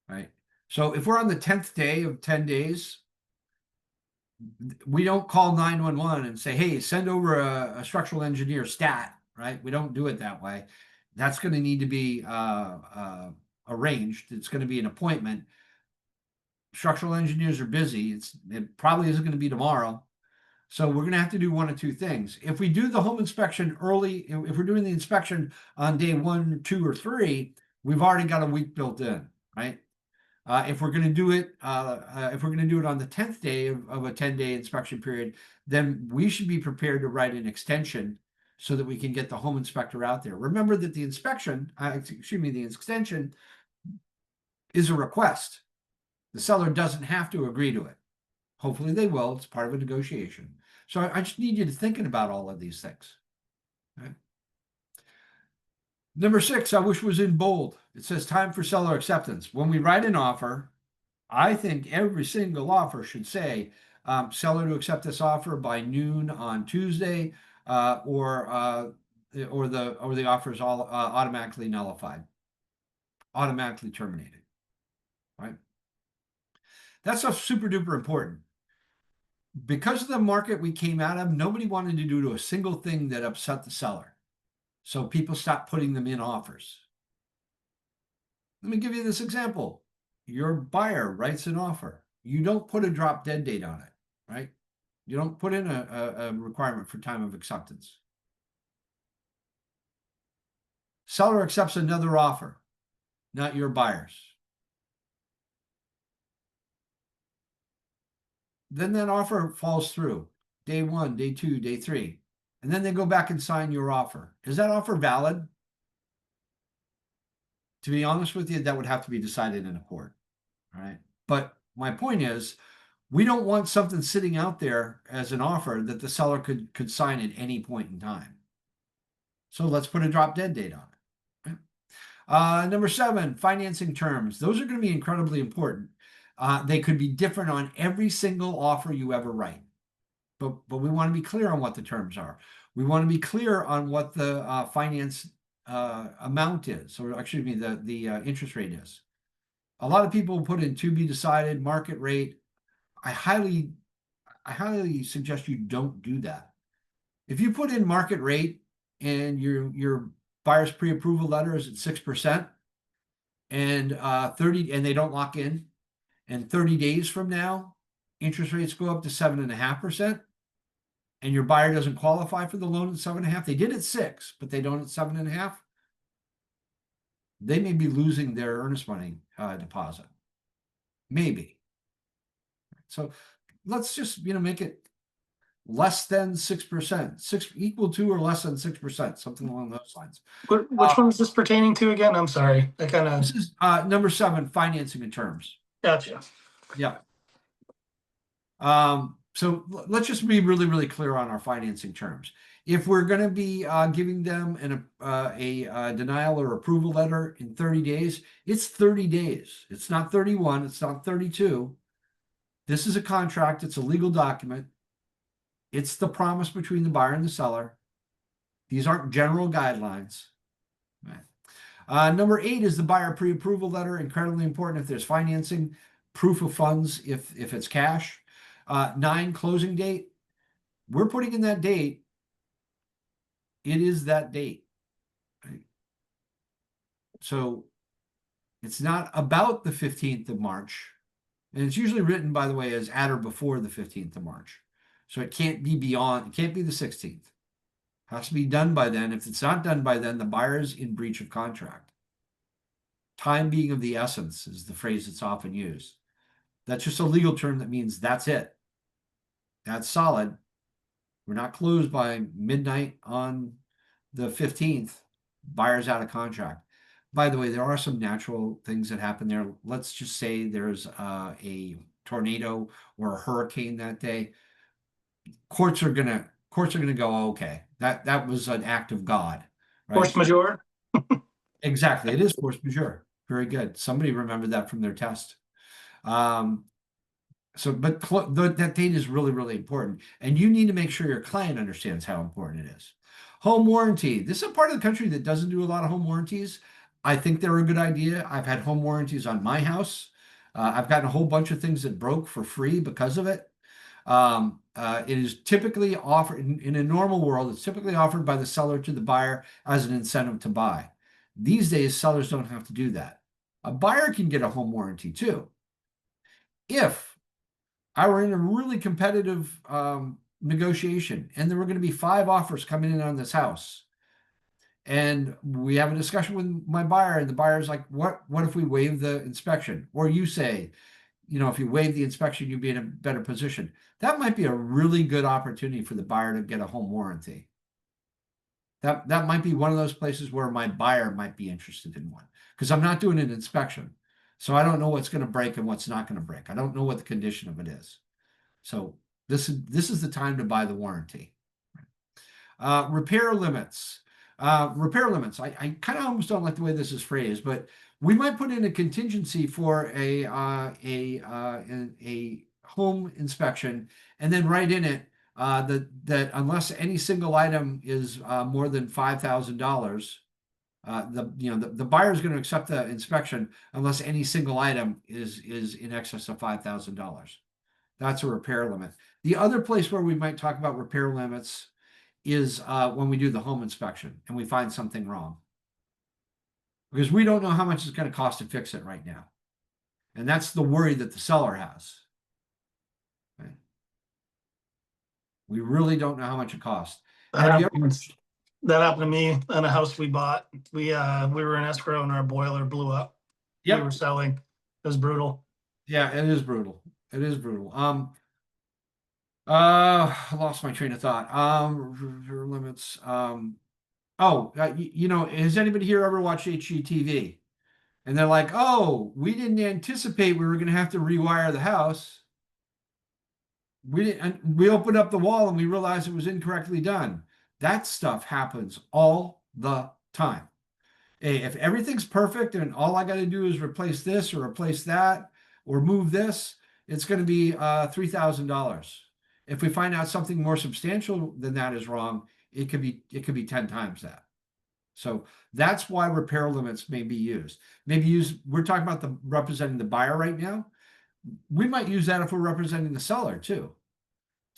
Right. So if we're on the 10th day of 10 days, we don't call 911 and say, hey, send over a structural engineer stat, right? We don't do it that way. That's going to need to be arranged. It's going to be an appointment. Structural engineers are busy. It probably isn't going to be tomorrow. So we're going to have to do one of two things. If we do the home inspection early, if we're doing the inspection on day 1, 2, or 3, we've already got a week built in, right? If we're going to do it, on the 10th day of a 10-day inspection period, then we should be prepared to write an extension so that we can get the home inspector out there. Remember that the extension is a request. The seller doesn't have to agree to it. Hopefully they will. It's part of a negotiation. So I just need you to thinking about all of these things. Okay. Number 6, I wish was in bold. It says time for seller acceptance. When we write an offer, I think every single offer should say seller to accept this offer by noon on Tuesday, or the offer is all automatically nullified, automatically terminated. Right? That's super duper important. Because of the market we came out of, nobody wanted to do a single thing that upset the seller. So people stopped putting them in offers. Let me give you this example. Your buyer writes an offer. You don't put a drop dead date on it, right? You don't put in a requirement for time of acceptance. Seller accepts another offer, not your buyer's. Then that offer falls through. Day 1, day 2, day 3. And then they go back and sign your offer. Is that offer valid? To be honest with you, that would have to be decided in a court. All right. But my point is, we don't want something sitting out there as an offer that the seller could sign at any point in time. So let's put a drop dead date on it. Okay. Number 7, financing terms. Those are going to be incredibly important. They could be different on every single offer you ever write. But we want to be clear on what the terms are. We want to be clear on what the finance amount is, or excuse me, the interest rate is. A lot of people put in to be decided, market rate. I highly suggest you don't do that. If you put in market rate and your buyer's pre-approval letter is at 6%, and 30, and they don't lock in, and 30 days from now, interest rates go up to 7.5%, and your buyer doesn't qualify for the loan at 7.5%, they did at 6%, but they don't at 7.5%, they may be losing their earnest money deposit. Maybe. So let's just make it less than 6%, equal to or less than 6%, something along those lines. Which one is this pertaining to again? I'm sorry. This is number 7, financing and terms. Gotcha. Yeah. So let's just be really, really clear on our financing terms. If we're going to be giving them a denial or approval letter in 30 days, it's 30 days. It's not 31. It's not 32. This is a contract. It's a legal document. It's the promise between the buyer and the seller. These aren't general guidelines. Right. Number 8 is the buyer pre-approval letter. Incredibly important if there's financing, proof of funds if it's cash. 9, closing date. We're putting in that date. It is that date. Right? So it's not about the 15th of March. And it's usually written, by the way, as at or before the 15th of March. So it can't be beyond, it can't be the 16th. It has to be done by then. If it's not done by then, the buyer is in breach of contract. Time being of the essence is the phrase that's often used. That's just a legal term that means that's it. That's solid. We're not closed by midnight on the 15th. Buyer's out of contract. By the way, there are some natural things that happen there. Let's just say there's a tornado or a hurricane that day. Courts are gonna go, okay, that was an act of God, right? Force majeure. Exactly, it is force majeure. Very good. Somebody remembered that from their test. So, but that date is really, really important, and you need to make sure your client understands how important it is. Home warranty. This is a part of the country that doesn't do a lot of home warranties. I think they're a good idea. I've had home warranties on my house. I've gotten a whole bunch of things that broke for free because of it. It is typically offered in a normal world. It's typically offered by the seller to the buyer as an incentive to buy. These days, sellers don't have to do that. A buyer can get a home warranty too. If I were in a really competitive negotiation and there were going to be 5 offers coming in on this house, and we have a discussion with my buyer, and the buyer's like, what if we waive the inspection? Or you say, if you waive the inspection, you'd be in a better position. That might be a really good opportunity for the buyer to get a home warranty. That might be one of those places where my buyer might be interested in one, because I'm not doing an inspection. So I don't know what's going to break and what's not going to break. I don't know what the condition of it is. So this is the time to buy the warranty. Repair limits. Repair limits. I kind of almost don't like the way this is phrased, but we might put in a contingency for a home inspection, and then write in it that unless any single item is more than $5,000, the buyer is going to accept the inspection unless any single item is in excess of $5,000. That's a repair limit. The other place where we might talk about repair limits is when we do the home inspection and we find something wrong, because we don't know how much it's going to cost to fix it right now, and that's the worry that the seller has. Right? We really don't know how much it costs. That happened to me on a house we bought. We were in escrow and our boiler blew up. Yep. We were selling. It was brutal. Yeah, it is brutal. It is brutal. I lost my train of thought. Limits. Has anybody here ever watched HGTV? And they're like, oh, we didn't anticipate we were going to have to rewire the house. We opened up the wall and we realized it was incorrectly done. That stuff happens all the time. Hey, if everything's perfect and all I got to do is replace this or replace that or move this, it's going to be $3,000. If we find out something more substantial than that is wrong, it could be 10 times that. So that's why repair limits may be used. We're talking about representing the buyer right now. We might use that if we're representing the seller too.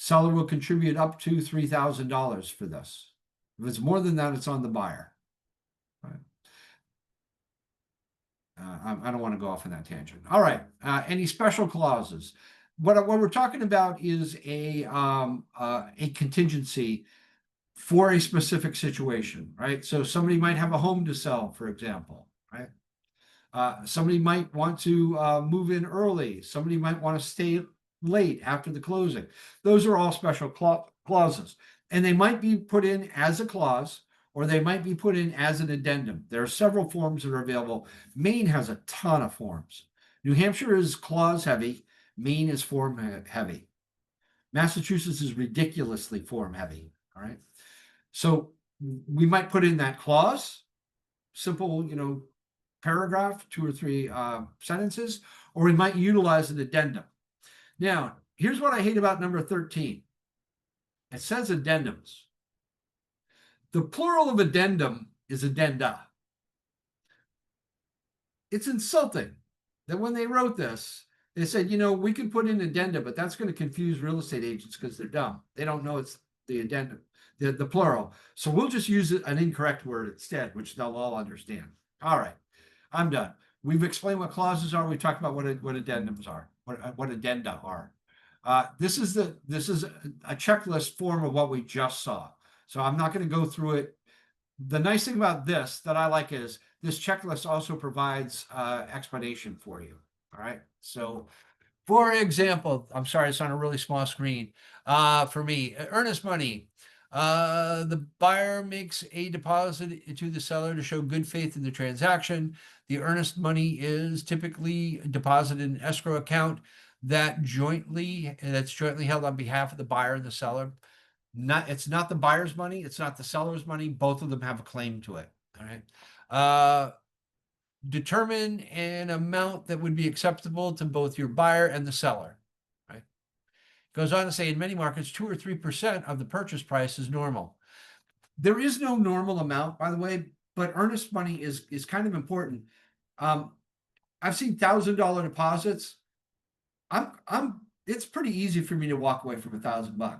Seller will contribute up to $3,000 for this. If it's more than that, it's on the buyer. Right. I don't want to go off on that tangent. All right. Any special clauses? What we're talking about is a contingency for a specific situation, right? So somebody might have a home to sell, for example, right? Somebody might want to move in early. Somebody might want to stay late after the closing. Those are all special clauses, and they might be put in as a clause, or they might be put in as an addendum. There are several forms that are available. Maine has a ton of forms. New Hampshire is clause heavy. Maine is form heavy. Massachusetts is ridiculously form heavy. All right. So we might put in that clause, simple, paragraph, 2 or 3 sentences, or we might utilize an addendum. Now, here's what I hate about number 13. It says addendums. The plural of addendum is addenda. It's insulting that when they wrote this, they said, we can put in addenda, but that's going to confuse real estate agents because they're dumb. They don't know it's the addendum, the plural. So we'll just use an incorrect word instead, which they'll all understand. All right, I'm done. We've explained what clauses are. We talked about what addendums are, what addenda are. This is a checklist form of what we just saw. So I'm not going to go through it. The nice thing about this that I like is this checklist also provides explanation for you. All right. So, for example, I'm sorry, it's on a really small screen. For me, earnest money. The buyer makes a deposit to the seller to show good faith in the transaction. The earnest money is typically deposited in an escrow account that's jointly held on behalf of the buyer and the seller. It's not the buyer's money, it's not the seller's money. Both of them have a claim to it. All right. Determine an amount that would be acceptable to both your buyer and the seller. Right. Goes on to say, in many markets, 2 or 3% of the purchase price is normal. There is no normal amount, by the way, but earnest money is kind of important. I've seen $1,000 deposits. It's pretty easy for me to walk away from $1,000.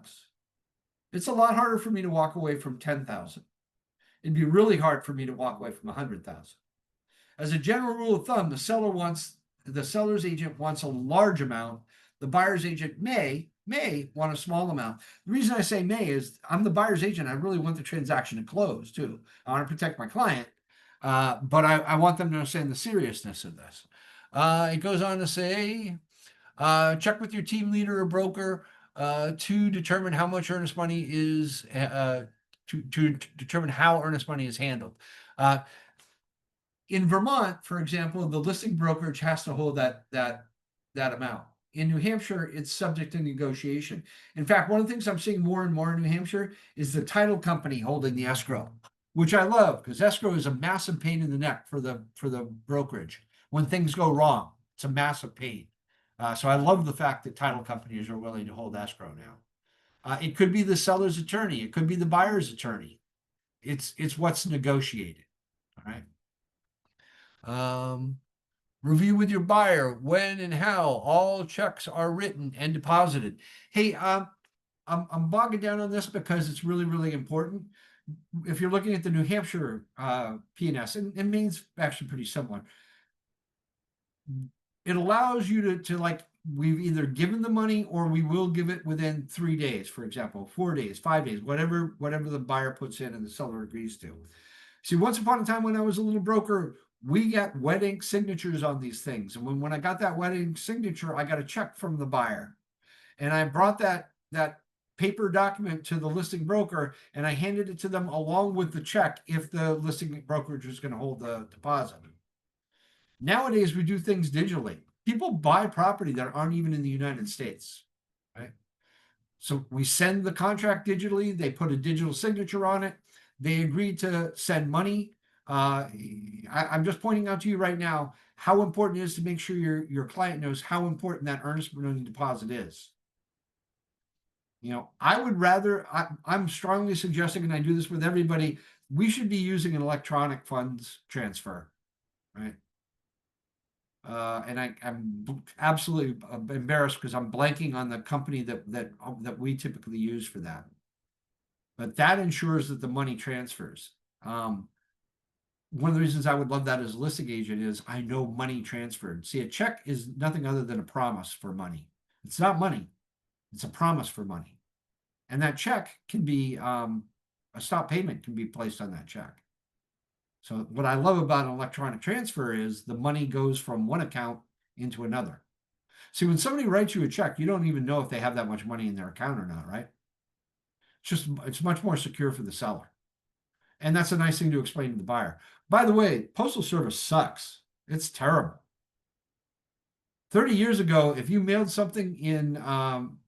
It's a lot harder for me to walk away from 10,000. It'd be really hard for me to walk away from 100,000. As a general rule of thumb, the seller's agent wants a large amount. The buyer's agent may want a small amount. The reason I say may is I'm the buyer's agent. I really want the transaction to close too. I want to protect my client, but I want them to understand the seriousness of this. It goes on to say, check with your team leader or broker to determine how much earnest money is to determine how earnest money is handled. In Vermont, for example, the listing brokerage has to hold that amount. In New Hampshire, it's subject to negotiation. In fact, one of the things I'm seeing more and more in New Hampshire is the title company holding the escrow, which I love because escrow is a massive pain in the neck for the brokerage. When things go wrong, it's a massive pain. So I love the fact that title companies are willing to hold escrow now. It could be the seller's attorney. It could be the buyer's attorney. It's what's negotiated. All right. Review with your buyer when and how all checks are written and deposited. Hey, I'm bogging down on this because it's really, really important. If you're looking at the New Hampshire P&S, and Maine's actually pretty similar, it allows you to like, we've either given the money or we will give it within 3 days, for example, 4 days, 5 days, whatever the buyer puts in and the seller agrees to. See, once upon a time when I was a little broker, we got wet ink signatures on these things. And when I got that wet ink signature, I got a check from the buyer. And I brought that paper document to the listing broker and I handed it to them along with the check if the listing brokerage was going to hold the deposit. Nowadays, we do things digitally. People buy property that aren't even in the United States, right? So we send the contract digitally. They put a digital signature on it. They agree to send money. I'm just pointing out to you right now how important it is to make sure your client knows how important that earnest money deposit is. You know, I would rather, I'm strongly suggesting, and I do this with everybody, we should be using an electronic funds transfer, right? And I'm absolutely embarrassed because I'm blanking on the company that we typically use for that. But that ensures that the money transfers. One of the reasons I would love that as a listing agent is I know money transferred. See, a check is nothing other than a promise for money. It's not money. It's a promise for money. And that check can be, a stop payment can be placed on that check. So what I love about an electronic transfer is the money goes from one account into another. See, when somebody writes you a check, you don't even know if they have that much money in their account or not, right? It's much more secure for the seller. And that's a nice thing to explain to the buyer. By the way, Postal Service sucks. It's terrible. 30 years ago, if you mailed something in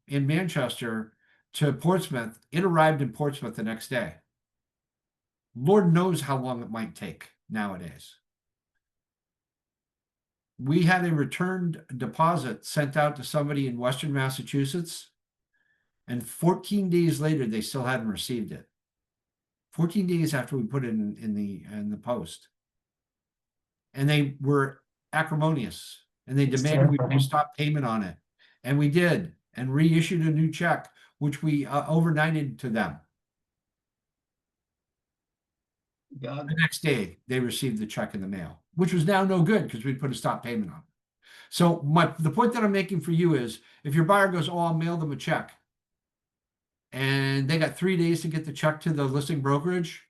Manchester to Portsmouth, it arrived in Portsmouth the next day. Lord knows how long it might take nowadays. We had a returned deposit sent out to somebody in Western Massachusetts, and 14 days later, they still hadn't received it. 14 days after we put it in the post. And they were acrimonious, and they demanded we stop payment on it. And we did, and reissued a new check, which we overnighted to them. God. The next day, they received the check in the mail, which was now no good because we put a stop payment on it. So the point that I'm making for you is, if your buyer goes, oh, I'll mail them a check, and they got 3 days to get the check to the listing brokerage,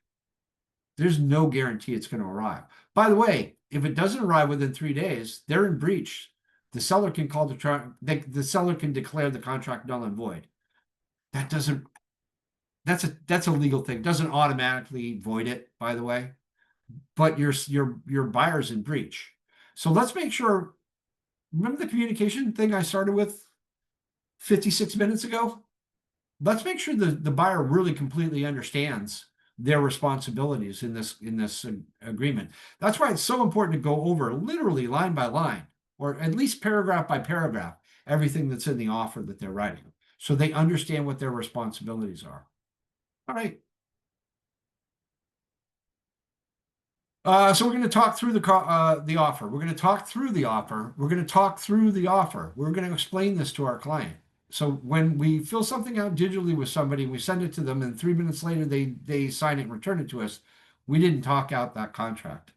there's no guarantee it's going to arrive. By the way, if it doesn't arrive within 3 days, they're in breach. The seller can call the seller can declare the contract null and void. That doesn't, that's a legal thing. It doesn't automatically void it, by the way, but your buyer's in breach. So let's make sure, remember the communication thing I started with 56 minutes ago? Let's make sure the buyer really completely understands their responsibilities in this agreement. That's why it's so important to go over literally line by line, or at least paragraph by paragraph, everything that's in the offer that they're writing, so they understand what their responsibilities are. All right. So we're going to talk through the offer. We're going to talk through the offer. We're going to talk through the offer. We're going to explain this to our client. So when we fill something out digitally with somebody, we send it to them, and 3 minutes later they sign it and return it to us. We didn't talk out that contract.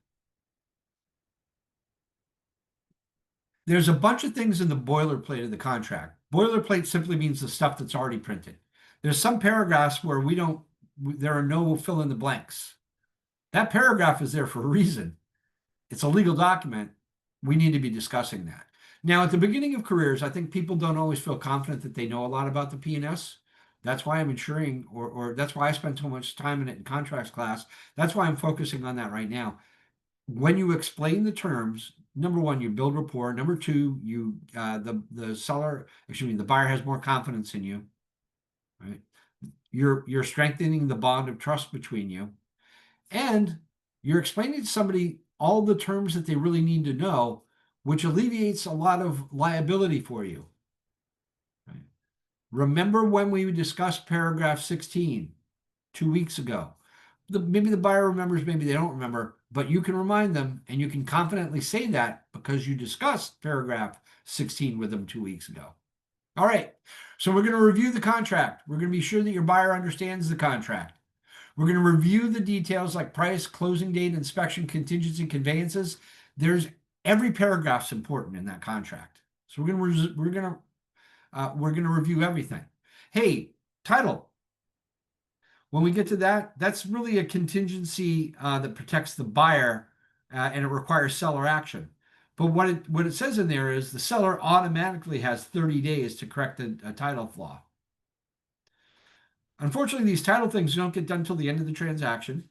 There's a bunch of things in the boilerplate of the contract. Boilerplate simply means the stuff that's already printed. There's some paragraphs where there are no fill in the blanks. That paragraph is there for a reason. It's a legal document. We need to be discussing that. Now, at the beginning of careers, I think people don't always feel confident that they know a lot about the P&S. That's why I'm ensuring, or that's why I spend so much time in it in contracts class. That's why I'm focusing on that right now. When you explain the terms, number one, you build rapport. Number two, the buyer has more confidence in you. Right? You're strengthening the bond of trust between you, and you're explaining to somebody all the terms that they really need to know, which alleviates a lot of liability for you. Right? Remember when we discussed paragraph 16 2 weeks ago? Maybe the buyer remembers, maybe they don't remember, but you can remind them, and you can confidently say that because you discussed paragraph 16 with them 2 weeks ago. All right, so we're going to review the contract. We're going to be sure that your buyer understands the contract. We're going to review the details like price, closing date, inspection, contingency, conveyances. Every paragraph's important in that contract. So we're going to review everything. Hey, title. When we get to that, that's really a contingency that protects the buyer, and it requires seller action. But what it says in there is the seller automatically has 30 days to correct a title flaw. Unfortunately, these title things don't get done until the end of the transaction,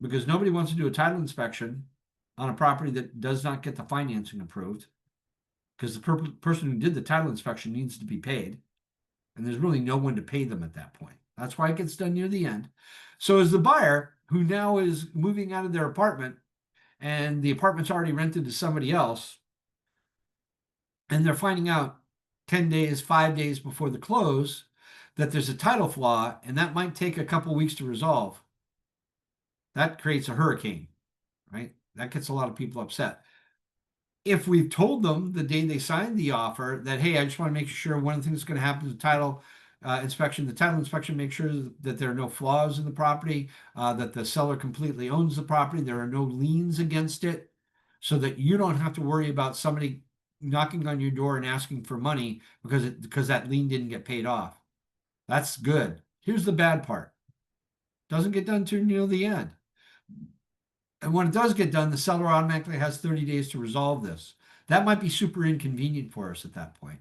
because nobody wants to do a title inspection on a property that does not get the financing approved, because the person who did the title inspection needs to be paid, and there's really no one to pay them at that point. That's why it gets done near the end. So as the buyer, who now is moving out of their apartment, and the apartment's already rented to somebody else, and they're finding out 10 days, 5 days before the close that there's a title flaw, and that might take a couple weeks to resolve, that creates a hurricane, right? That gets a lot of people upset. If we've told them the day they signed the offer that, hey, I just want to make sure one of the things that's going to happen is the title inspection. The title inspection makes sure that there are no flaws in the property, that the seller completely owns the property, there are no liens against it, so that you don't have to worry about somebody knocking on your door and asking for money because that lien didn't get paid off. That's good. Here's the bad part. Doesn't get done till near the end. And when it does get done, the seller automatically has 30 days to resolve this. That might be super inconvenient for us at that point.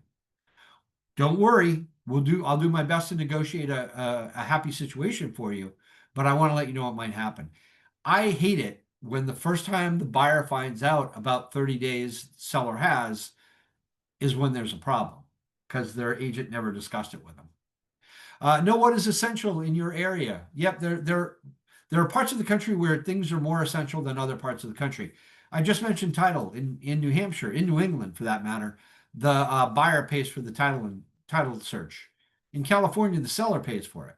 Don't worry. I'll do my best to negotiate a happy situation for you, but I want to let you know what might happen. I hate it when the first time the buyer finds out about 30 days seller has is when there's a problem, because their agent never discussed it with them. Know what is essential in your area. Yep, there are parts of the country where things are more essential than other parts of the country. I just mentioned title in New Hampshire, in New England for that matter. The buyer pays for the title search. In California, the seller pays for it.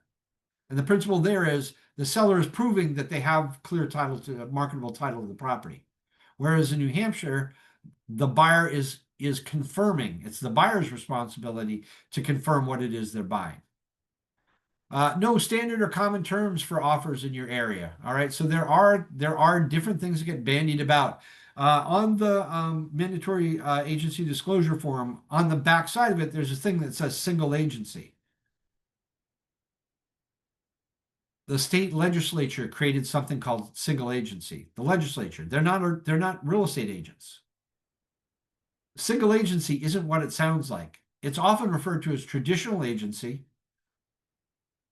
And the principle there is the seller is proving that they have clear title to a marketable title to the property. Whereas in New Hampshire, the buyer is confirming. It's the buyer's responsibility to confirm what it is they're buying. No standard or common terms for offers in your area. All right, so there are different things that get bandied about. On the mandatory agency disclosure form, on the back side of it, there's a thing that says single agency. the state legislature created something called single agency. The legislature, they're not real estate agents. Single agency isn't what it sounds like. It's often referred to as traditional agency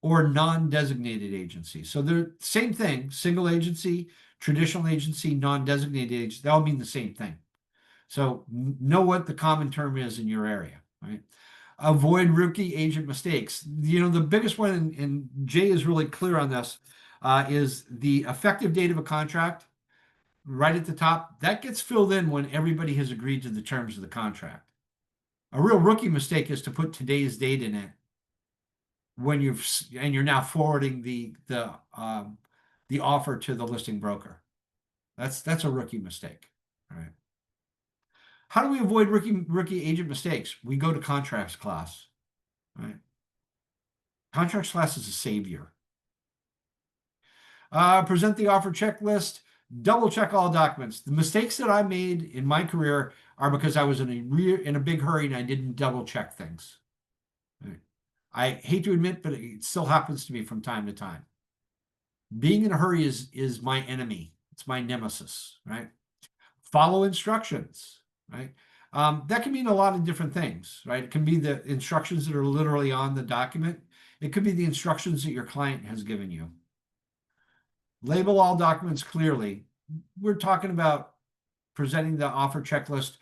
or non-designated agency. So they're same thing, single agency, traditional agency, non-designated agency, they all mean the same thing. So know what the common term is in your area, right? Avoid rookie agent mistakes. You know, the biggest one, and Jay is really clear on this, is the effective date of a contract right at the top. That gets filled in when everybody has agreed to the terms of the contract. A real rookie mistake is to put today's date in it when you're now forwarding the offer to the listing broker. That's a rookie mistake. All right. How do we avoid rookie agent mistakes? We go to contracts class. Right. Contracts class is a savior. Present the offer checklist. Double check all documents. The mistakes that I made in my career are because I was in a big hurry and I didn't double check things. Right. I hate to admit, but it still happens to me from time to time. Being in a hurry is my enemy. It's my nemesis, right? Follow instructions, right? That can mean a lot of different things, right? It can be the instructions that are literally on the document. It could be the instructions that your client has given you. Label all documents clearly. We're talking about presenting the offer checklist,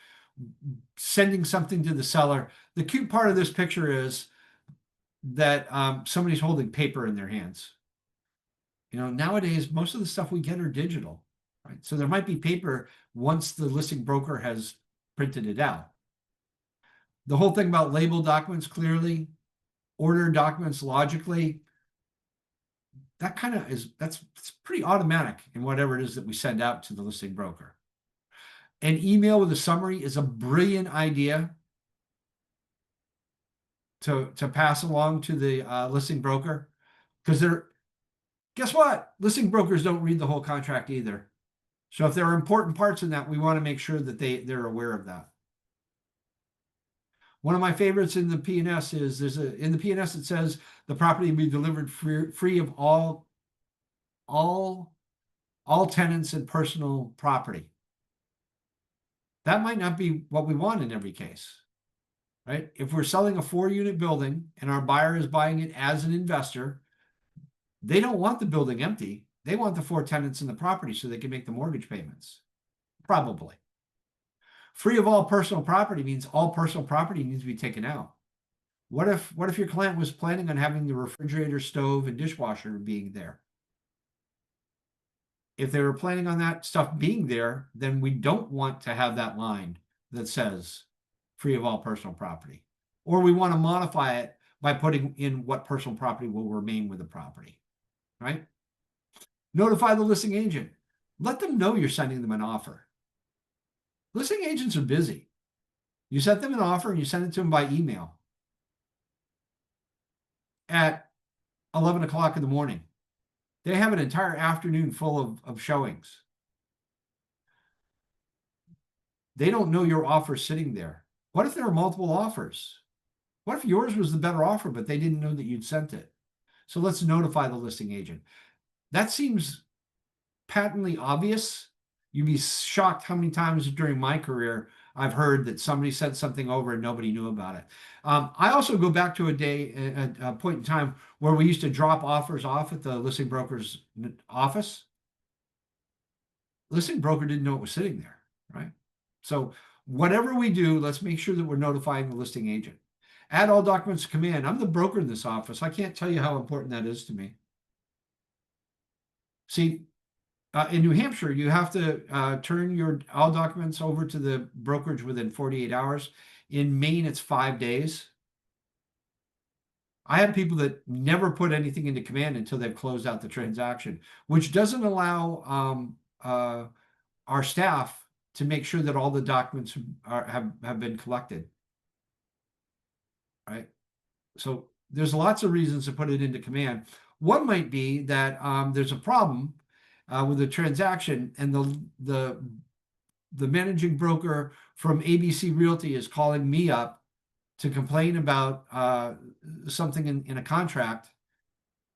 sending something to the seller. The cute part of this picture is that somebody's holding paper in their hands. You know, nowadays, most of the stuff we get are digital, right? So there might be paper once the listing broker has printed it out. The whole thing about label documents clearly, order documents logically, that kind of that's pretty automatic in whatever it is that we send out to the listing broker. An email with a summary is a brilliant idea to pass along to the listing broker, because guess what? Listing brokers don't read the whole contract either. So if there are important parts in that, we want to make sure that they're aware of that. One of my favorites in the P&S is in the P&S it says the property will be delivered free of all tenants and personal property. That might not be what we want in every case, right? If we're selling a 4-unit building and our buyer is buying it as an investor, they don't want the building empty. They want the 4 tenants in the property so they can make the mortgage payments. Probably. Free of all personal property means all personal property needs to be taken out. What if your client was planning on having the refrigerator, stove, and dishwasher being there? If they were planning on that stuff being there, then we don't want to have that line that says free of all personal property. Or we want to modify it by putting in what personal property will remain with the property, right? Notify the listing agent. Let them know you're sending them an offer. Listing agents are busy. You sent them an offer and you send it to them by email at 11 o'clock in the morning. They have an entire afternoon full of showings. They don't know your offer sitting there. What if there are multiple offers? What if yours was the better offer, but they didn't know that you'd sent it? So let's notify the listing agent. That seems patently obvious. You'd be shocked how many times during my career I've heard that somebody sent something over and nobody knew about it. I also go back to a point in time where we used to drop offers off at the listing broker's office. Listing broker didn't know it was sitting there, right? So whatever we do, let's make sure that we're notifying the listing agent. Add all documents to command. I'm the broker in this office. I can't tell you how important that is to me. See, in New Hampshire, you have to turn all documents over to the brokerage within 48 hours. In Maine, it's 5 days. I have people that never put anything into command until they've closed out the transaction, which doesn't allow our staff to make sure that all the documents have been collected. Right? So there's lots of reasons to put it into command. One might be that there's a problem with the transaction, and the managing broker from ABC Realty is calling me up to complain about something in a contract,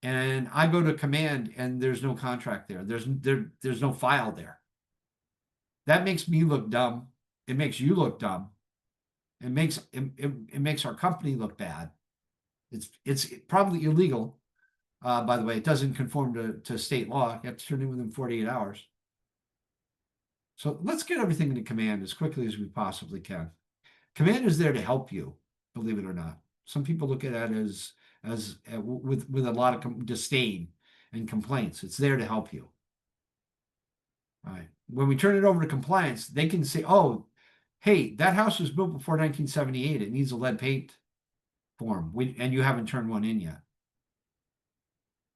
and I go to command and there's no contract there. There's no file there. That makes me look dumb. It makes you look dumb. It makes our company look bad. It's probably illegal. By the way, it doesn't conform to state law. You have to turn in within 48 hours. So let's get everything into command as quickly as we possibly can. Command is there to help you, believe it or not. Some people look at it as with a lot of disdain and complaints. It's there to help you. All right. When we turn it over to compliance, they can say, "Oh, hey, that house was built before 1978. It needs a lead paint form, and you haven't turned one in yet."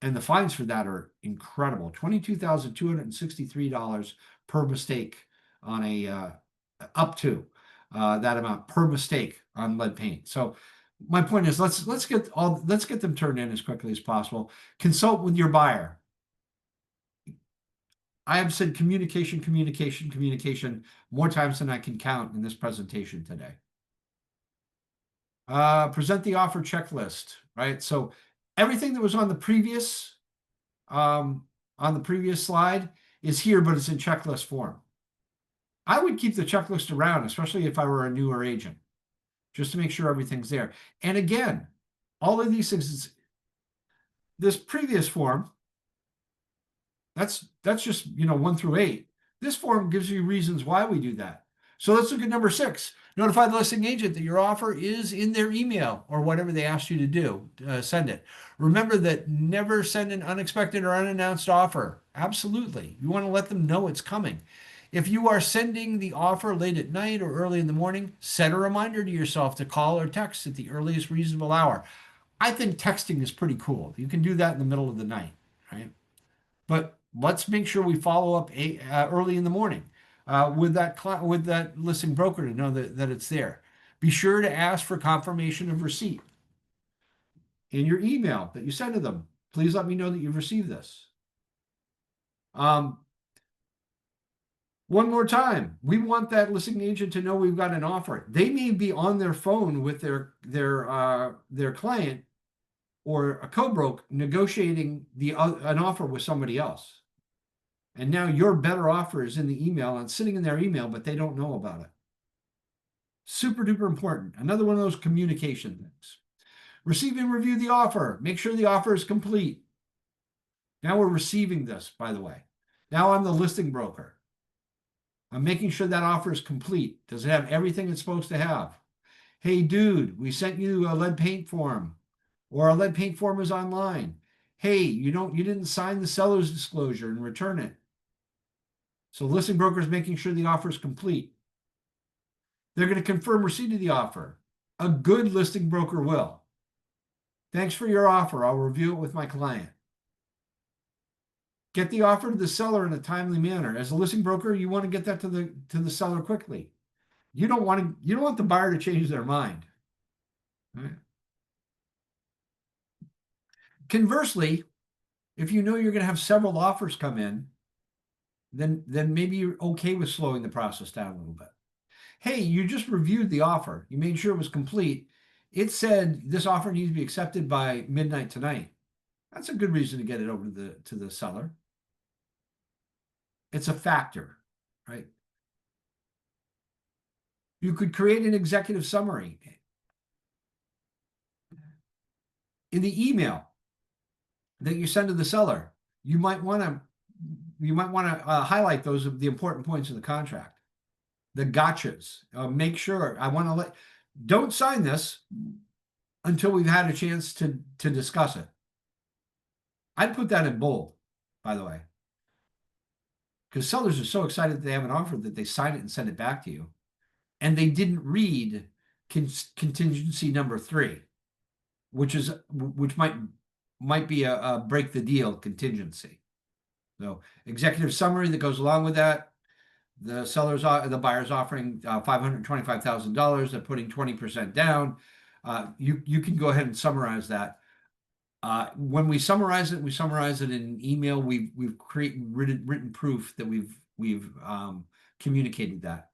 And the fines for that are incredible. $22,263 per mistake on a up to that amount per mistake on lead paint. So my point is, let's get them turned in as quickly as possible. Consult with your buyer. I have said communication more times than I can count in this presentation today. Present the offer checklist, right? So everything that was on the previous slide is here, but it's in checklist form. I would keep the checklist around, especially if I were a newer agent, just to make sure everything's there. And again, all of these things, this previous form, that's just 1 through 8. This form gives you reasons why we do that. So let's look at number 6. Notify the listing agent that your offer is in their email or whatever they asked you to do. Send it. Remember that never send an unexpected or unannounced offer. Absolutely. You want to let them know it's coming. If you are sending the offer late at night or early in the morning, set a reminder to yourself to call or text at the earliest reasonable hour. I think texting is pretty cool. You can do that in the middle of the night, right? But let's make sure we follow up early in the morning with that listing broker to know that it's there. Be sure to ask for confirmation of receipt in your email that you send to them. Please let me know that you've received this. One more time, we want that listing agent to know we've got an offer. They may be on their phone with their client or a co-broke negotiating an offer with somebody else. And now your better offer is in the email and sitting in their email, but they don't know about it. Super duper important. Another one of those communication things. Receive and review the offer. Make sure the offer is complete. Now we're receiving this, by the way. Now I'm the listing broker. I'm making sure that offer is complete. Does it have everything it's supposed to have? Hey, dude, we sent you a lead paint form, or a lead paint form is online. Hey, you didn't sign the seller's disclosure and return it. So listing broker is making sure the offer is complete. They're going to confirm receipt of the offer. A good listing broker will. Thanks for your offer. I'll review it with my client. Get the offer to the seller in a timely manner. As a listing broker, you want to get that to the seller quickly. You don't want the buyer to change their mind. Right? Conversely, if you know you're going to have several offers come in, then maybe you're okay with slowing the process down a little bit. Hey, you just reviewed the offer. You made sure it was complete. It said this offer needs to be accepted by midnight tonight. That's a good reason to get it over to the seller. It's a factor, right? You could create an executive summary in the email that you send to the seller. You might want to highlight those of the important points of the contract, the gotchas. Make sure don't sign this until we've had a chance to discuss it. I'd put that in bold, by the way, because sellers are so excited that they have an offer that they sign it and send it back to you, and they didn't read contingency number 3, which might be a break the deal contingency. So executive summary that goes along with that. The buyer's offering $525,000. They're putting 20% down. You can go ahead and summarize that. When we summarize it in an email. We've created written proof that we've communicated that.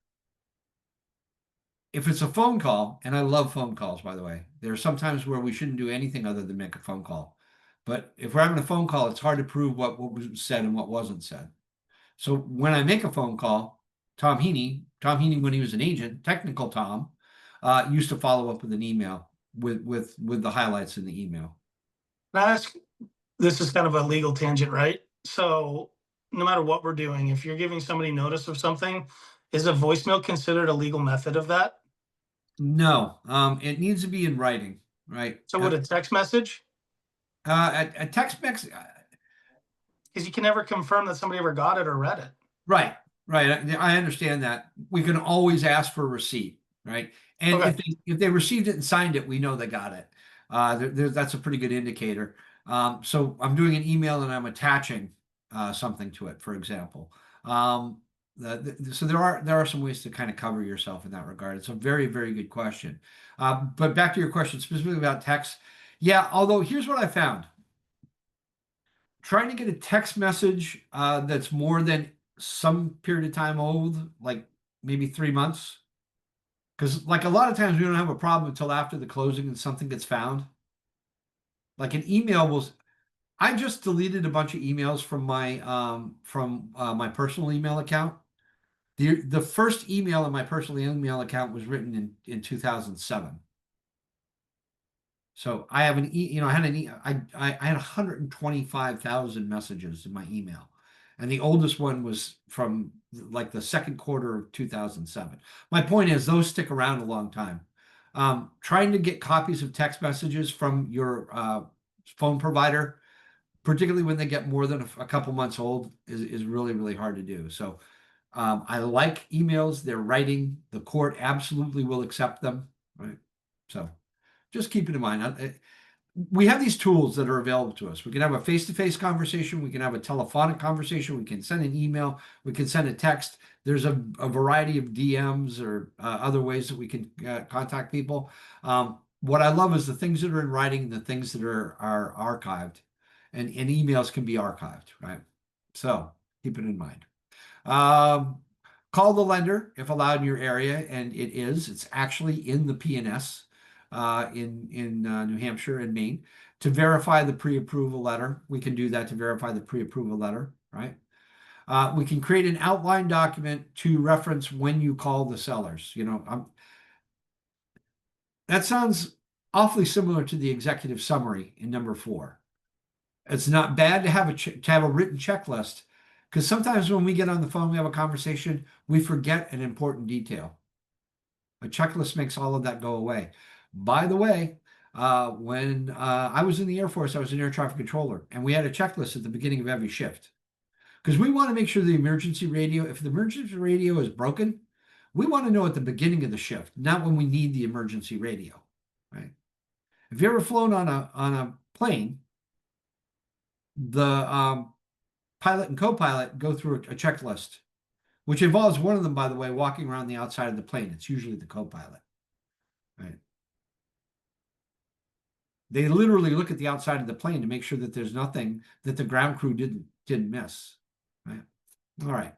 If it's a phone call, and I love phone calls, by the way, there are some times where we shouldn't do anything other than make a phone call. But if we're having a phone call, it's hard to prove what was said and what wasn't said. So when I make a phone call, Tom Heaney, when he was an agent, technical Tom, used to follow up with an email with the highlights in the email. Can I ask, this is kind of a legal tangent, right? So no matter what we're doing, if you're giving somebody notice of something, is a voicemail considered a legal method of that? No, it needs to be in writing, right? So would a text message? A text message, Because you can never confirm that somebody ever got it or read it. right, right. I understand that. We can always ask for a receipt, right? And Okay. if they received it and signed it, we know they got it. That's a pretty good indicator. So I'm doing an email and I'm attaching something to it, for example. So there are some ways to kind of cover yourself in that regard. It's a very, very good question. But back to your question specifically about text. Yeah, although here's what I found. Trying to get a text message that's more than some period of time old, like maybe 3 months. Because like a lot of times we don't have a problem until after the closing and something gets found. Like an email will, I just deleted a bunch of emails from my personal email account. The first email in my personal email account was written in 2007. So I have I had 125,000 messages in my email, and the oldest one was from like the second quarter of 2007. My point is, those stick around a long time. Trying to get copies of text messages from your phone provider, particularly when they get more than a couple months old, is really, really hard to do. So I like emails. They're writing. The court absolutely will accept them. Right. So just keep it in mind. We have these tools that are available to us. We can have a face-to-face conversation. We can have a telephonic conversation. We can send an email. We can send a text. There's a variety of DMs or other ways that we can contact people. What I love is the things that are in writing, the things that are archived, and emails can be archived, right? So keep it in mind. Call the lender if allowed in your area, and it is. It's actually in the PNS in New Hampshire and Maine to verify the pre-approval letter. We can do that to verify the pre-approval letter, right? We can create an outline document to reference when you call the sellers. That sounds awfully similar to the executive summary in number 4. It's not bad to have a written checklist, because sometimes when we get on the phone, we have a conversation, we forget an important detail. A checklist makes all of that go away. By the way, when I was in the Air Force, I was an air traffic controller, and we had a checklist at the beginning of every shift. Because we want to make sure the emergency radio, if the emergency radio is broken, we want to know at the beginning of the shift, not when we need the emergency radio, right? If you ever flown on a plane, the pilot and co-pilot go through a checklist, which involves one of them, by the way, walking around the outside of the plane. It's usually the co-pilot, right? They literally look at the outside of the plane to make sure that there's nothing that the ground crew didn't miss, right? All right.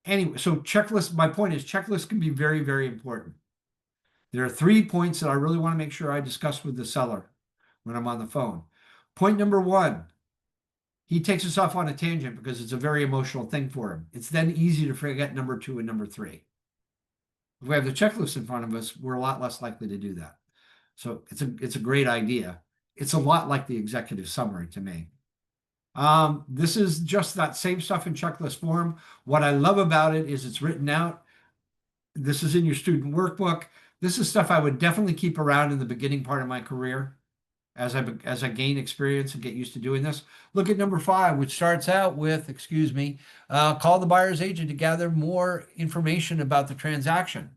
Anyway, so checklist, my point is checklists can be very, very important. There are 3 points that I really want to make sure I discuss with the seller when I'm on the phone. Point number 1, he takes us off on a tangent because it's a very emotional thing for him. It's then easy to forget number 2 and number 3. If we have the checklist in front of us, we're a lot less likely to do that. So it's a great idea. It's a lot like the executive summary to me. This is just that same stuff in checklist form. What I love about it is it's written out. This is in your student workbook. This is stuff I would definitely keep around in the beginning part of my career as I gain experience and get used to doing this. Look at number 5, which starts out with, call the buyer's agent to gather more information about the transaction.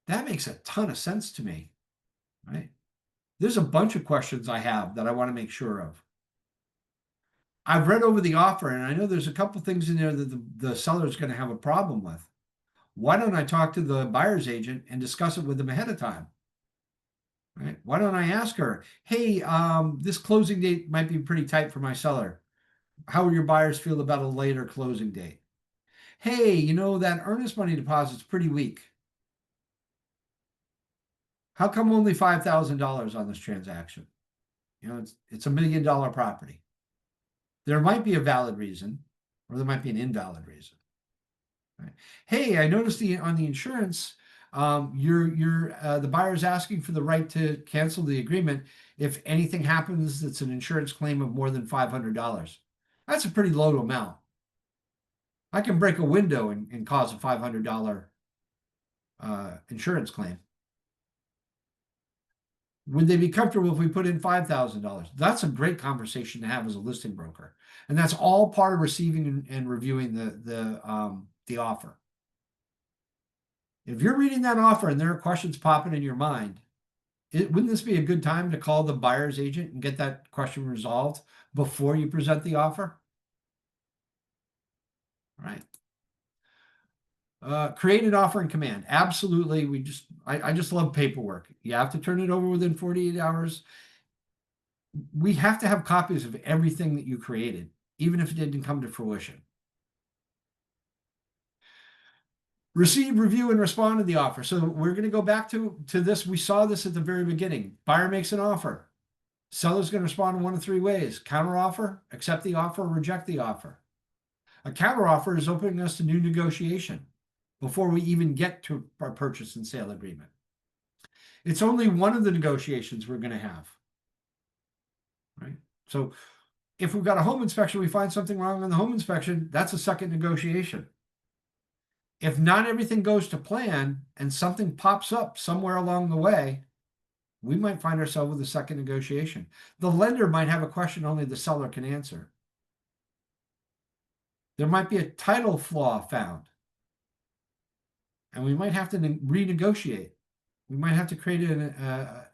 That makes a ton of sense to me, right? There's a bunch of questions I have that I want to make sure of. I've read over the offer, and I know there's a couple things in there that the seller is going to have a problem with. Why don't I talk to the buyer's agent and discuss it with them ahead of time? Right? Why don't I ask her, hey, this closing date might be pretty tight for my seller. How will your buyers feel about a later closing date? Hey, that earnest money deposit's pretty weak. How come only $5,000 on this transaction? You know, it's $1 million property. There might be a valid reason, or there might be an invalid reason. Right? Hey, I noticed on the insurance, the buyer's asking for the right to cancel the agreement if anything happens that's an insurance claim of more than $500. That's a pretty low amount. I can break a window and cause a $500 insurance claim. Would they be comfortable if we put in $5,000? That's a great conversation to have as a listing broker, and that's all part of receiving and reviewing the offer. If you're reading that offer and there are questions popping in your mind, wouldn't this be a good time to call the buyer's agent and get that question resolved before you present the offer? Right. Create an offer in command. Absolutely. I just love paperwork. You have to turn it over within 48 hours. We have to have copies of everything that you created, even if it didn't come to fruition. Receive, review, and respond to the offer. So we're going to go back to this. We saw this at the very beginning. Buyer makes an offer. Seller's going to respond in one of three ways: counter offer, accept the offer, or reject the offer. A counter offer is opening us to new negotiation before we even get to our purchase and sale agreement. It's only one of the negotiations we're going to have. Right? So if we've got a home inspection, we find something wrong on the home inspection, that's a second negotiation. If not everything goes to plan and something pops up somewhere along the way, we might find ourselves with a second negotiation. The lender might have a question only the seller can answer. There might be a title flaw found, and we might have to renegotiate. We might have to create a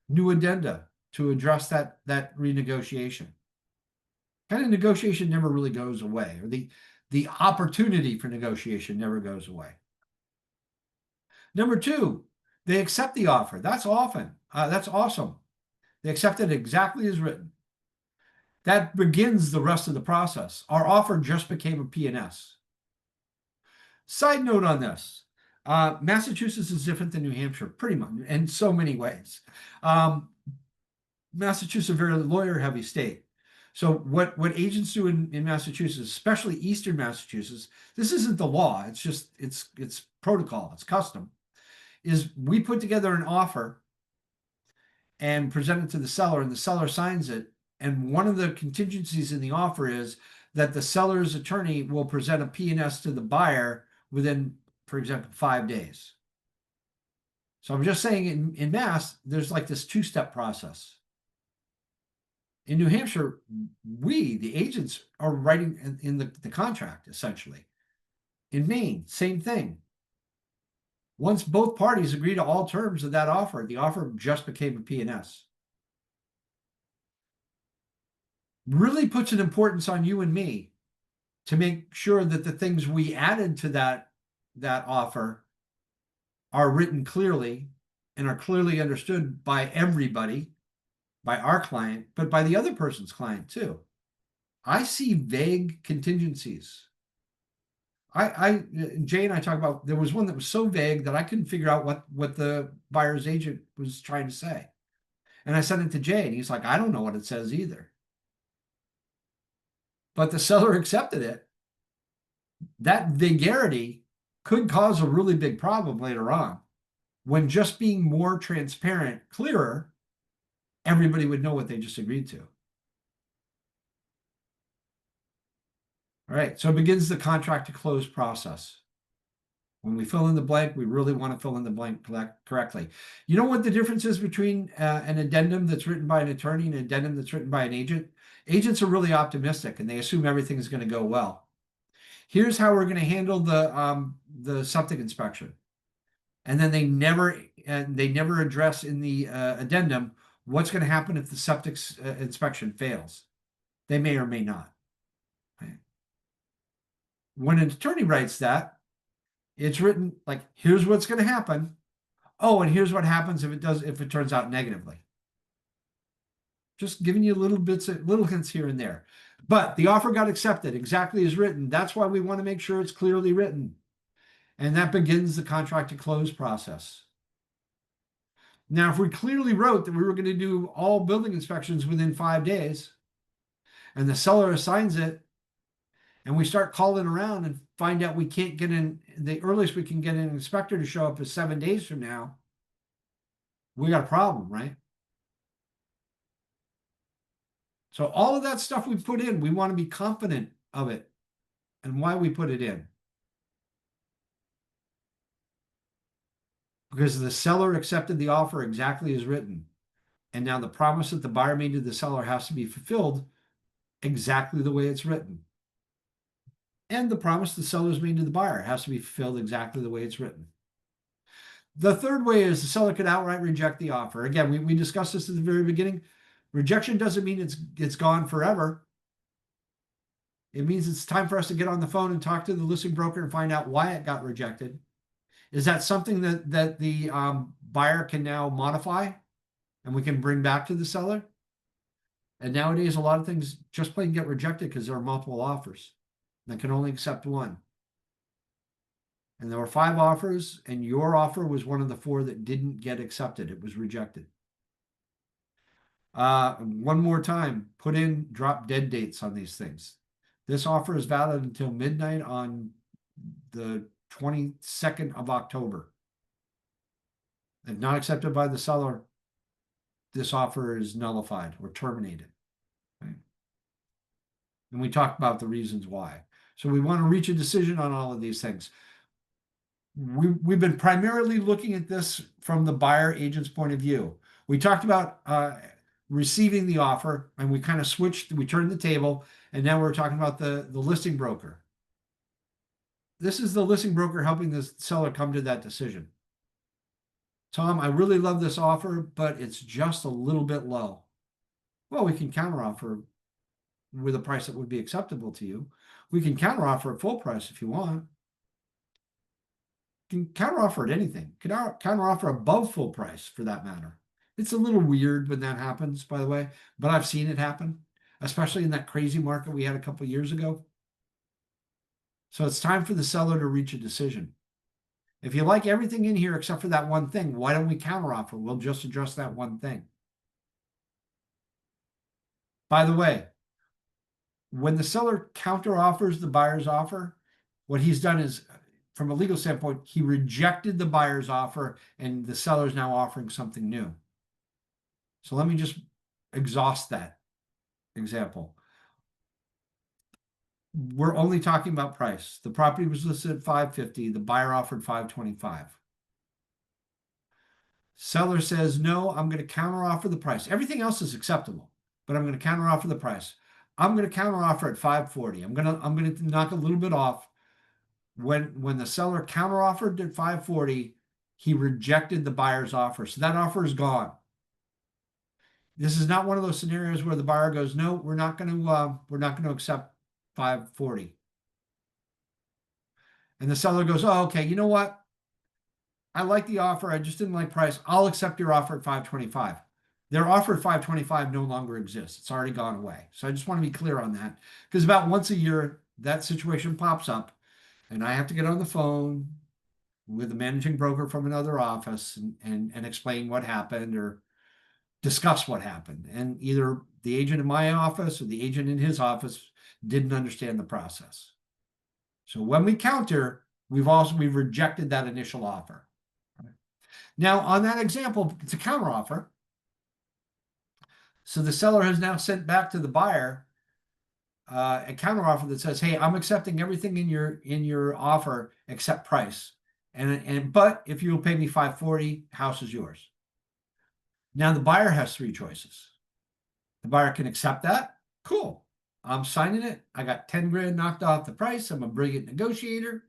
new addenda to address that renegotiation. Kind of negotiation never really goes away, or the opportunity for negotiation never goes away. Number two, they accept the offer. That's awesome. They accept it exactly as written. That begins the rest of the process. Our offer just became a P&S. Side note on this, Massachusetts is different than New Hampshire, pretty much, in so many ways. Massachusetts is a very lawyer-heavy state. So what agents do in Massachusetts, especially Eastern Massachusetts, this isn't the law. It's just it's protocol. It's custom. Is we put together an offer and present it to the seller, and the seller signs it. And one of the contingencies in the offer is that the seller's attorney will present a P&S to the buyer within, for example, 5 days. So I'm just saying in Mass, there's like this two-step process. In New Hampshire, the agents, are writing in the contract, essentially. In Maine, same thing. Once both parties agree to all terms of that offer, the offer just became a P&S. Really puts an importance on you and me to make sure that the things we added to that offer are written clearly and are clearly understood by everybody, by our client, but by the other person's client too. I see vague contingencies. Jay and I talk about, there was one that was so vague that I couldn't figure out what the buyer's agent was trying to say. And I sent it to Jay, and he's like, I don't know what it says either. But the seller accepted it. That vagarity could cause a really big problem later on, when just being more transparent, clearer, everybody would know what they just agreed to. All right, so it begins the contract to close process. When we fill in the blank, we really want to fill in the blank correctly. You know what the difference is between an addendum that's written by an attorney and an addendum that's written by an agent? Agents are really optimistic and they assume everything is going to go well. Here's how we're going to handle the septic inspection. And then they never address in the addendum what's going to happen if the septic inspection fails. They may or may not. Right? When an attorney writes that, it's written like, here's what's going to happen. Oh, and here's what happens if it turns out negatively. Just giving you little hints here and there. But the offer got accepted exactly as written. That's why we want to make sure it's clearly written. And that begins the contract to close process. Now, if we clearly wrote that we were going to do all building inspections within 5 days, and the seller assigns it, and we start calling around and find out we can't get in, the earliest we can get an inspector to show up is 7 days from now, we got a problem, right? So all of that stuff we put in, we want to be confident of it and why we put it in. Because the seller accepted the offer exactly as written. And now the promise that the buyer made to the seller has to be fulfilled exactly the way it's written. And the promise the seller's made to the buyer has to be fulfilled exactly the way it's written. The third way is the seller could outright reject the offer. Again, we discussed this at the very beginning. Rejection doesn't mean it's gone forever. It means it's time for us to get on the phone and talk to the listing broker and find out why it got rejected. Is that something that the buyer can now modify and we can bring back to the seller? And nowadays, a lot of things just plain get rejected because there are multiple offers. They can only accept one. And there were 5 offers, and your offer was one of the 4 that didn't get accepted. It was rejected. One more time, put in drop dead dates on these things. This offer is valid until midnight on the 22nd of October. If not accepted by the seller, this offer is nullified or terminated. Right? And we talked about the reasons why. So we want to reach a decision on all of these things. We've been primarily looking at this from the buyer agent's point of view. We talked about receiving the offer, and we kind of switched, we turned the table, and now we're talking about the listing broker. This is the listing broker helping the seller come to that decision. Tom, I really love this offer, but it's just a little bit low. Well, we can counteroffer with a price that would be acceptable to you. We can counteroffer at full price if you want. You can counteroffer at anything. You can counteroffer above full price for that matter. It's a little weird when that happens, by the way, but I've seen it happen, especially in that crazy market we had a couple of years ago. So it's time for the seller to reach a decision. If you like everything in here except for that one thing, why don't we counteroffer? We'll just adjust that one thing. By the way, when the seller counteroffers the buyer's offer, what he's done is, from a legal standpoint, he rejected the buyer's offer and the seller is now offering something new. So let me just exhaust that example. We're only talking about price. The property was listed at $550. The buyer offered $525. Seller says, no, I'm going to counteroffer the price. Everything else is acceptable, but I'm going to counteroffer the price. I'm going to counteroffer at $540. I'm going to knock a little bit off. When the seller counteroffered at $540, he rejected the buyer's offer. So that offer is gone. This is not one of those scenarios where the buyer goes, no, we're not going to accept $540. And the seller goes, oh, okay, you know what? I like the offer. I just didn't like price. I'll accept your offer at $525. Their offer at $525 no longer exists. It's already gone away. So I just want to be clear on that, because about once a year, that situation pops up and I have to get on the phone with a managing broker from another office and explain what happened or discuss what happened. And either the agent in my office or the agent in his office didn't understand the process. So when we counter, we've rejected that initial offer. Now, on that example, it's a counteroffer. So the seller has now sent back to the buyer a counteroffer that says, hey, I'm accepting everything in your offer except price. But if you'll pay me $540, house is yours. Now the buyer has 3 choices. The buyer can accept that. Cool. I'm signing it. I got 10 grand knocked off the price. I'm a brilliant negotiator,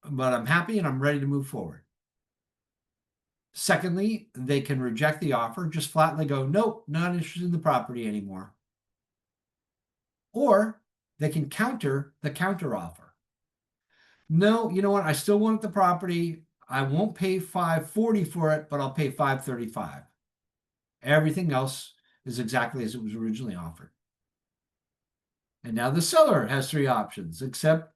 but I'm happy and I'm ready to move forward. Secondly, they can reject the offer, just flatly go, nope, not interested in the property anymore. Or they can counter the counter offer. No, you know what? I still want the property. I won't pay $540 for it, but I'll pay $535. Everything else is exactly as it was originally offered. And now the seller has 3 options: accept,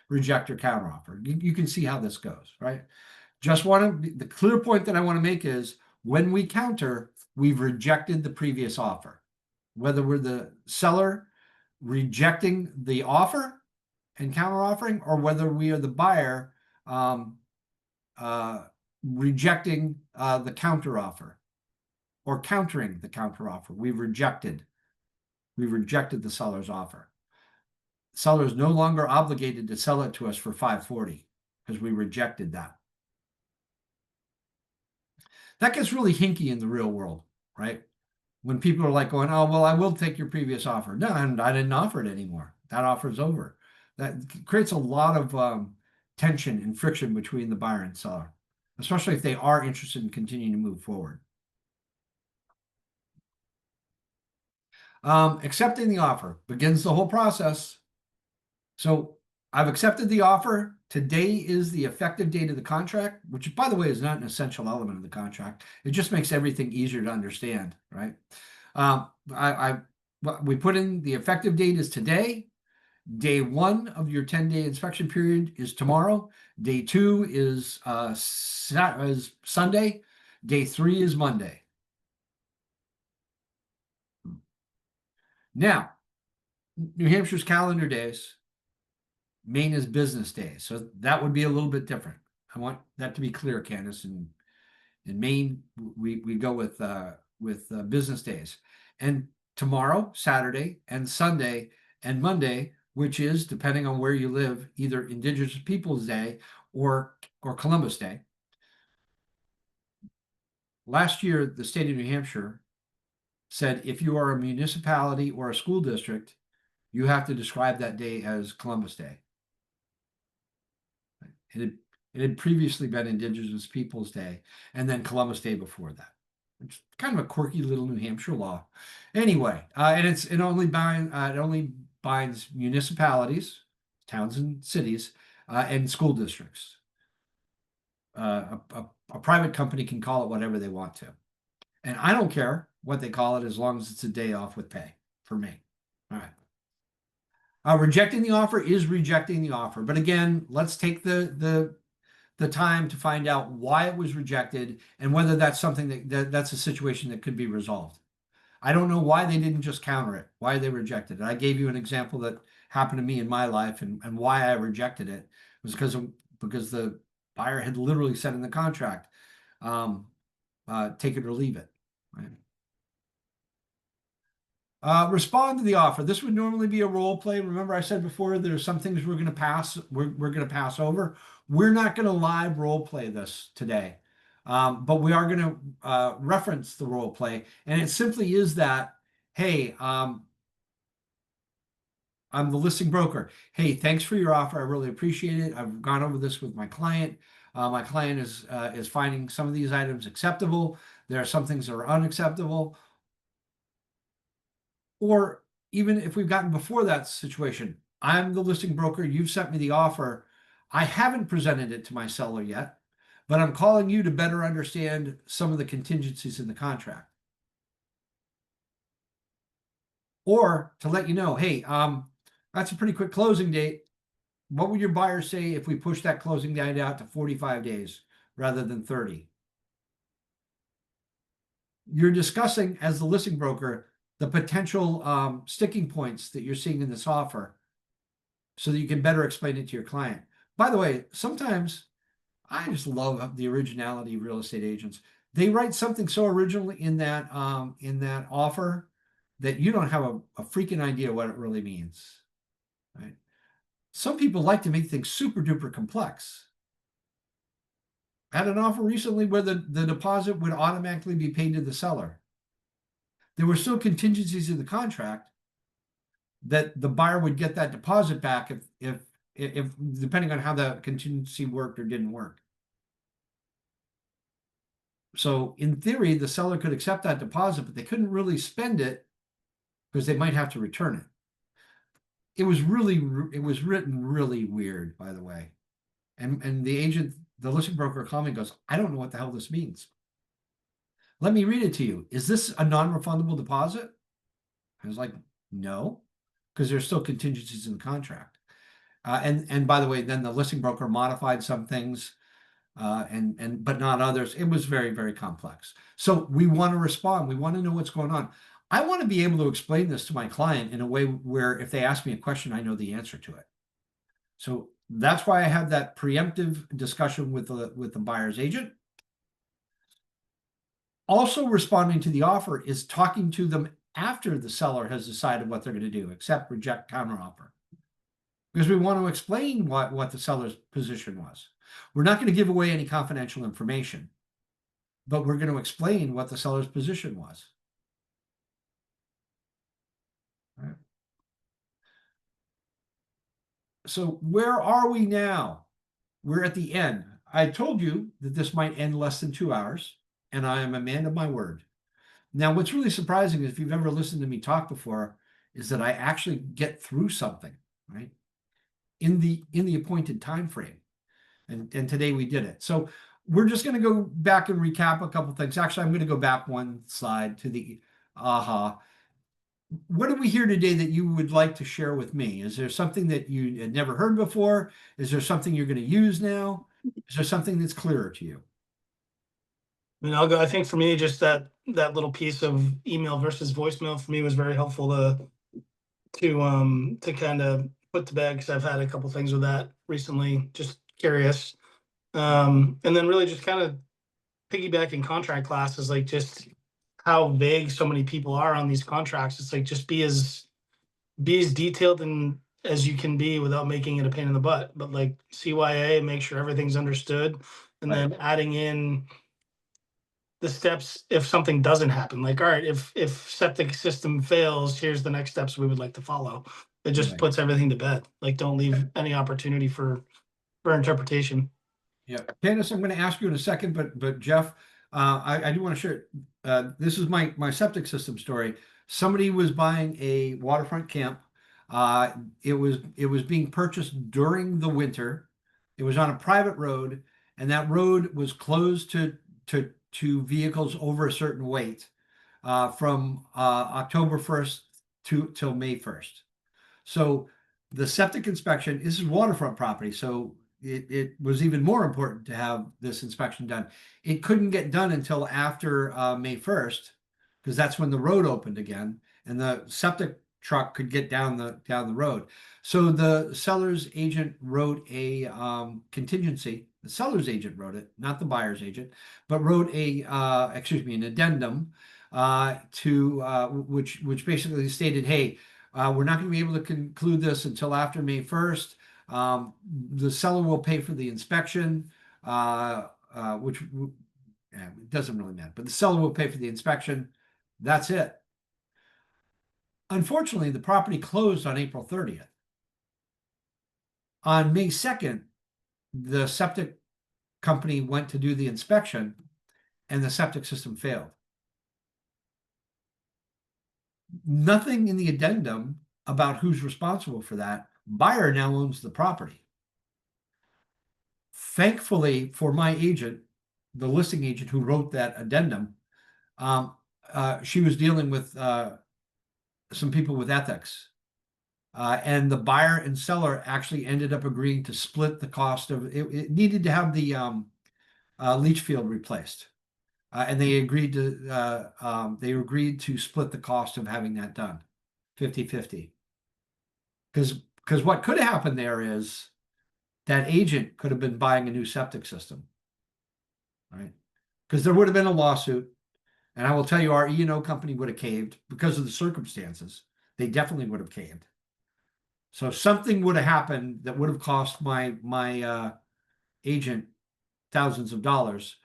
reject, or counteroffer. You can see how this goes, right? Just want to, the clear point that I want to make is when we counter, we've rejected the previous offer. Whether we're the seller rejecting the offer and counter offering, or whether we are the buyer rejecting the counter offer or countering the counter offer. We've rejected the seller's offer. Seller is no longer obligated to sell it to us for $540 because we rejected that. That gets really hinky in the real world, right? When people are like going, oh, well, I will take your previous offer. No, I didn't offer it anymore. That offer's over. That creates a lot of tension and friction between the buyer and seller, especially if they are interested in continuing to move forward. Accepting the offer begins the whole process. So I've accepted the offer. Today is the effective date of the contract, which, by the way, is not an essential element of the contract. It just makes everything easier to understand, right? We put in the effective date is today. Day 1 of your 10-day inspection period is tomorrow. Day 2 is Sunday. Day 3 is Monday. Now, New Hampshire's calendar days, Maine is business days. So that would be a little bit different. I want that to be clear, Candace. In Maine, we go with business days. And tomorrow, Saturday, and Sunday, and Monday, which is, depending on where you live, either Indigenous Peoples Day or Columbus Day. Last year, the state of New Hampshire said if you are a municipality or a school district, you have to describe that day as Columbus Day. It had previously been Indigenous Peoples Day and then Columbus Day before that. It's kind of a quirky little New Hampshire law. Anyway, and it only binds municipalities, towns and cities, and school districts. A private company can call it whatever they want to. And I don't care what they call it as long as it's a day off with pay for me. All right. Rejecting the offer is rejecting the offer. But again, let's take the time to find out why it was rejected and whether that's something that's a situation that could be resolved. I don't know why they didn't just counter it, why they rejected it. I gave you an example that happened to me in my life, and why I rejected it was because the buyer had literally said in the contract, take it or leave it. Right? Respond to the offer. This would normally be a role play. Remember, I said before, there's some things we're going to pass. We're going to pass over. We're not going to live role play this today, but we are going to reference the role play, and it simply is that, hey, I'm the listing broker. Hey, thanks for your offer. I really appreciate it. I've gone over this with my client. My client is finding some of these items acceptable. There are some things that are unacceptable. Or even if we've gotten before that situation, I'm the listing broker. You've sent me the offer. I haven't presented it to my seller yet, but I'm calling you to better understand some of the contingencies in the contract. Or to let you know, hey, that's a pretty quick closing date. What would your buyer say if we push that closing date out to 45 days rather than 30? You're discussing, as the listing broker, the potential sticking points that you're seeing in this offer so that you can better explain it to your client. By the way, sometimes I just love the originality of real estate agents. They write something so original in that offer that you don't have a freaking idea what it really means, right? Some people like to make things super duper complex. I had an offer recently where the deposit would automatically be paid to the seller. There were still contingencies in the contract that the buyer would get that deposit back if depending on how the contingency worked or didn't work. So in theory, the seller could accept that deposit, but they couldn't really spend it because they might have to return it. It was written really weird, by the way. And the agent, the listing broker called me and goes, I don't know what the hell this means. Let me read it to you. Is this a non-refundable deposit? I was like, no, because there's still contingencies in the contract. And by the way, then the listing broker modified some things but not others. It was very, very complex. So we want to respond. We want to know what's going on. I want to be able to explain this to my client in a way where if they ask me a question, I know the answer to it. So that's why I have that preemptive discussion with the buyer's agent. Also responding to the offer is talking to them after the seller has decided what they're going to do, accept, reject, counteroffer. Because we want to explain what the seller's position was. We're not going to give away any confidential information, but we're going to explain what the seller's position was. All right. So where are we now? We're at the end. I told you that this might end less than 2 hours, and I am a man of my word. Now, what's really surprising is if you've ever listened to me talk before, is that I actually get through something, right? In the appointed time frame. And today we did it. So we're just going to go back and recap a couple things. Actually, I'm going to go back one slide to the AHA. What did we hear today that you would like to share with me? Is there something that you had never heard before? Is there something you're going to use now? Is there something that's clearer to you? I mean, I'll go. I think for me, just that little piece of email versus voicemail for me was very helpful to kind of put to bed, because I've had a couple things with that recently. Just curious, and then really just kind of piggybacking contract classes, like just how vague so many people are on these contracts. It's like just be as detailed and as you can be without making it a pain in the butt. But like CYA, make sure everything's understood, and Right. then adding in the steps if something doesn't happen. Like, all right, if septic system fails, here's the next steps we would like to follow. It just Right. puts everything to bed. Like, don't leave any opportunity for interpretation. Yeah, Candace, I'm going to ask you in a second, but Jeff, I do want to share. This is my septic system story. Somebody was buying a waterfront camp. It was being purchased during the winter. It was on a private road, and that road was closed to vehicles over a certain weight from October 1st till May 1st. So the septic inspection, this is waterfront property, so it was even more important to have this inspection done. It couldn't get done until after May 1st, because that's when the road opened again and the septic truck could get down the road. So the seller's agent wrote a contingency. The seller's agent wrote it, not the buyer's agent, but wrote an addendum which basically stated, hey, we're not going to be able to conclude this until after May 1st. The seller will pay for the inspection, which it doesn't really matter, but the seller will pay for the inspection. That's it. Unfortunately, the property closed on April 30th. On May 2nd, the septic company went to do the inspection and the septic system failed. Nothing in the addendum about who's responsible for that. Buyer now owns the property. Thankfully for my agent, the listing agent who wrote that addendum, she was dealing with some people with ethics. And the buyer and seller actually ended up agreeing to split the cost of it. It needed to have the leach field replaced. And they agreed to split the cost of having that done 50-50. Because what could have happened there is that agent could have been buying a new septic system, right? Because there would have been a lawsuit, and I will tell you, our E&O company would have caved because of the circumstances. They definitely would have caved. So something would have happened that would have cost my agent thousands of dollars,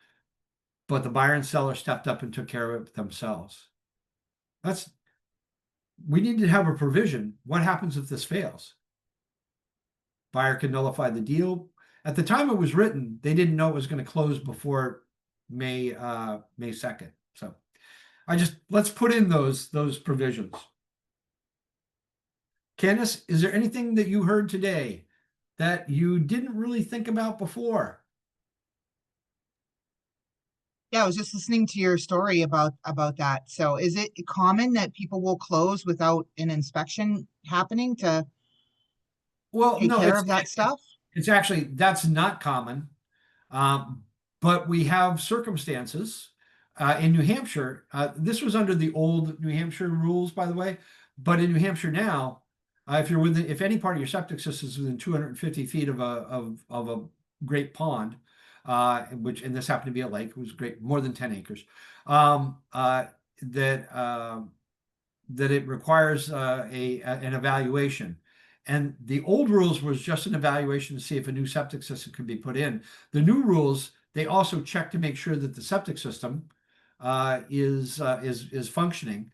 but the buyer and seller stepped up and took care of it themselves. We need to have a provision. What happens if this fails? Buyer can nullify the deal. At the time it was written, they didn't know it was going to close before May 2nd. So let's put in those provisions. Candace, is there anything that you heard today that you didn't really think about before? Yeah, I was just listening to your story about that. So is it common that people will close without an inspection happening to Well, take no, care of that stuff? It's actually, that's not common. But we have circumstances in New Hampshire. This was under the old New Hampshire rules, by the way. But in New Hampshire now, if any part of your septic system is within 250 feet of a great pond, and this happened to be a lake, it was great, more than 10 acres, that it requires an evaluation. And the old rules was just an evaluation to see if a new septic system could be put in. The new rules, they also check to make sure that the septic system is functioning.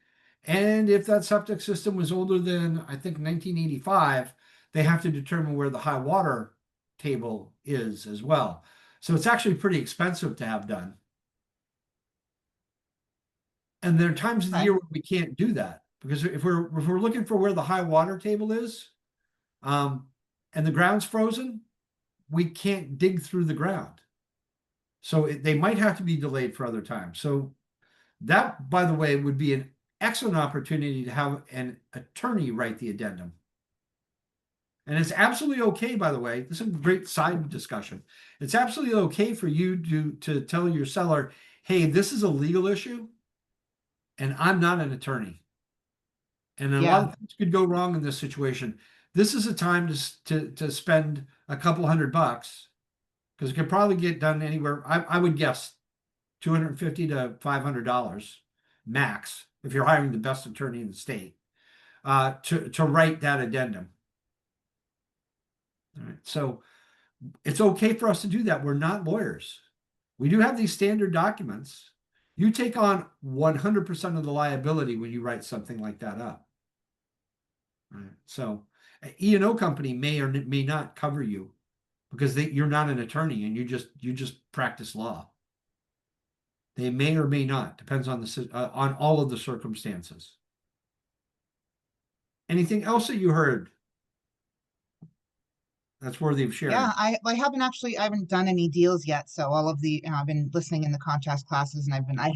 And if that septic system was older than, I think, 1985, they have to determine where the high water table is as well. So it's actually pretty expensive to have done. And there are times of the year where we can't do that, because if we're looking for where the high water table is, and the ground's frozen, we can't dig through the ground. So they might have to be delayed for other times. So that, by the way, would be an excellent opportunity to have an attorney write the addendum. And it's absolutely okay, by the way, this is a great side discussion. It's absolutely okay for you to tell your seller, hey, this is a legal issue, and I'm not an attorney. And a lot of things could go wrong in this situation. This is a time to spend a couple $100, because it could probably get done anywhere. I would guess $250 to $500 max if you're hiring the best attorney in the state to write that addendum. All right, so it's okay for us to do that. We're not lawyers. We do have these standard documents. You take on 100% of the liability when you write something like that up. All right, so an E&O company may or may not cover you because you're not an attorney and you just practice law. They may or may not, depends on on all of the circumstances. Anything else that you heard that's worthy of sharing? Yeah, I haven't done any deals yet. So all of I've been listening in the contrast classes, and I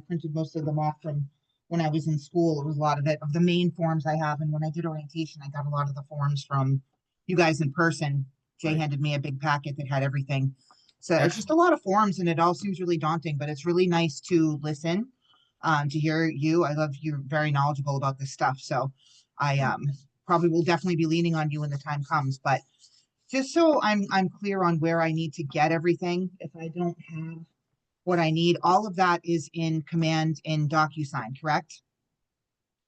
printed most of them off from when I was in school. It was a lot of the main forms I have. And when I did orientation, I got a lot of the forms from you guys in person. Jay handed me a big packet that had everything. So it's just a lot of forms, and it all seems really daunting, but it's really nice to listen, to hear you. I love you're very knowledgeable about this stuff. So I probably will definitely be leaning on you when the time comes. But just so I'm clear on where I need to get everything, if I don't have what I need, all of that is in Command in DocuSign, correct?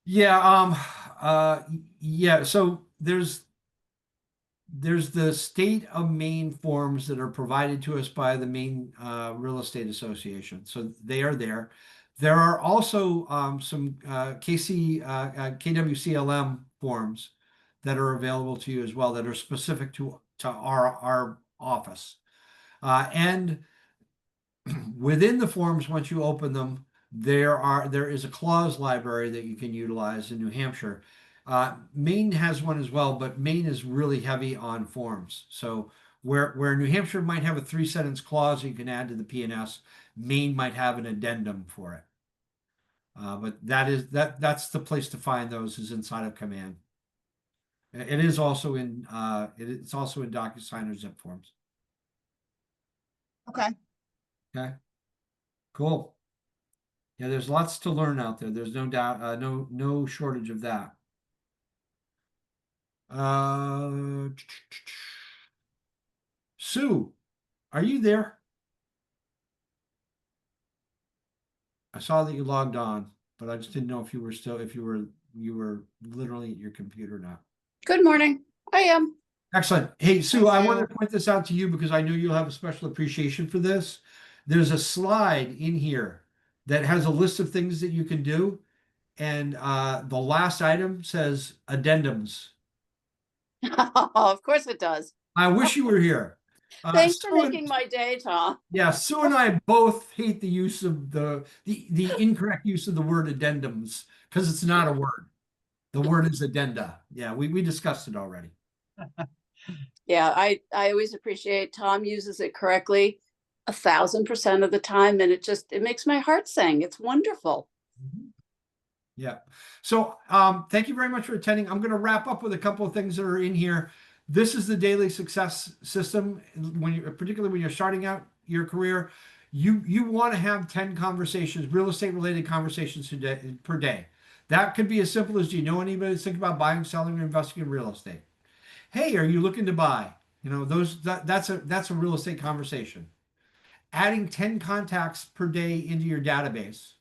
Yeah, yeah. So there's the state of Maine forms that are provided to us by the Maine Real Estate Association. So they are there. There are also some KWCLM forms that are available to you as well, that are specific to our office. And within the forms, once you open them, there is a clause library that you can utilize in New Hampshire. Maine has one as well, but Maine is really heavy on forms. So where New Hampshire might have a 3-sentence clause you can add to the P&S, Maine might have an addendum for it. But that's the place to find those, is inside of Command. It is also in it's also in DocuSign or Zip forms. Okay. Okay. Cool. Yeah, there's lots to learn out there. There's no doubt, no shortage of that. Sue, are you there? I saw that you logged on, but I just didn't know if you were literally at your computer now. Good morning. I am. Excellent. Hey, Sue, Hi, I Sue. wanted to point this out to you because I know you'll have a special appreciation for this. There's a slide in here that has a list of things that you can do. And the last item says addendums. Of course it does. I wish you were here. Thanks for Sue and- making my day, Tom. Yeah, Sue and I both hate the use of the incorrect use of the word addendums, because it's not a word. The word is addenda. Yeah, we discussed it already. Yeah, I always appreciate Tom uses it correctly 1,000% of the time, and it makes my heart sing. It's wonderful. Yeah. So thank you very much for attending. I'm going to wrap up with a couple of things that are in here. This is the daily success system, particularly when you're starting out your career, you want to have 10 conversations, real estate related conversations per day. That could be as simple as, do you know anybody that's thinking about buying, selling, or investing in real estate? Hey, are you looking to buy? You know, that's a real estate conversation. Adding 10 contacts per day into your database.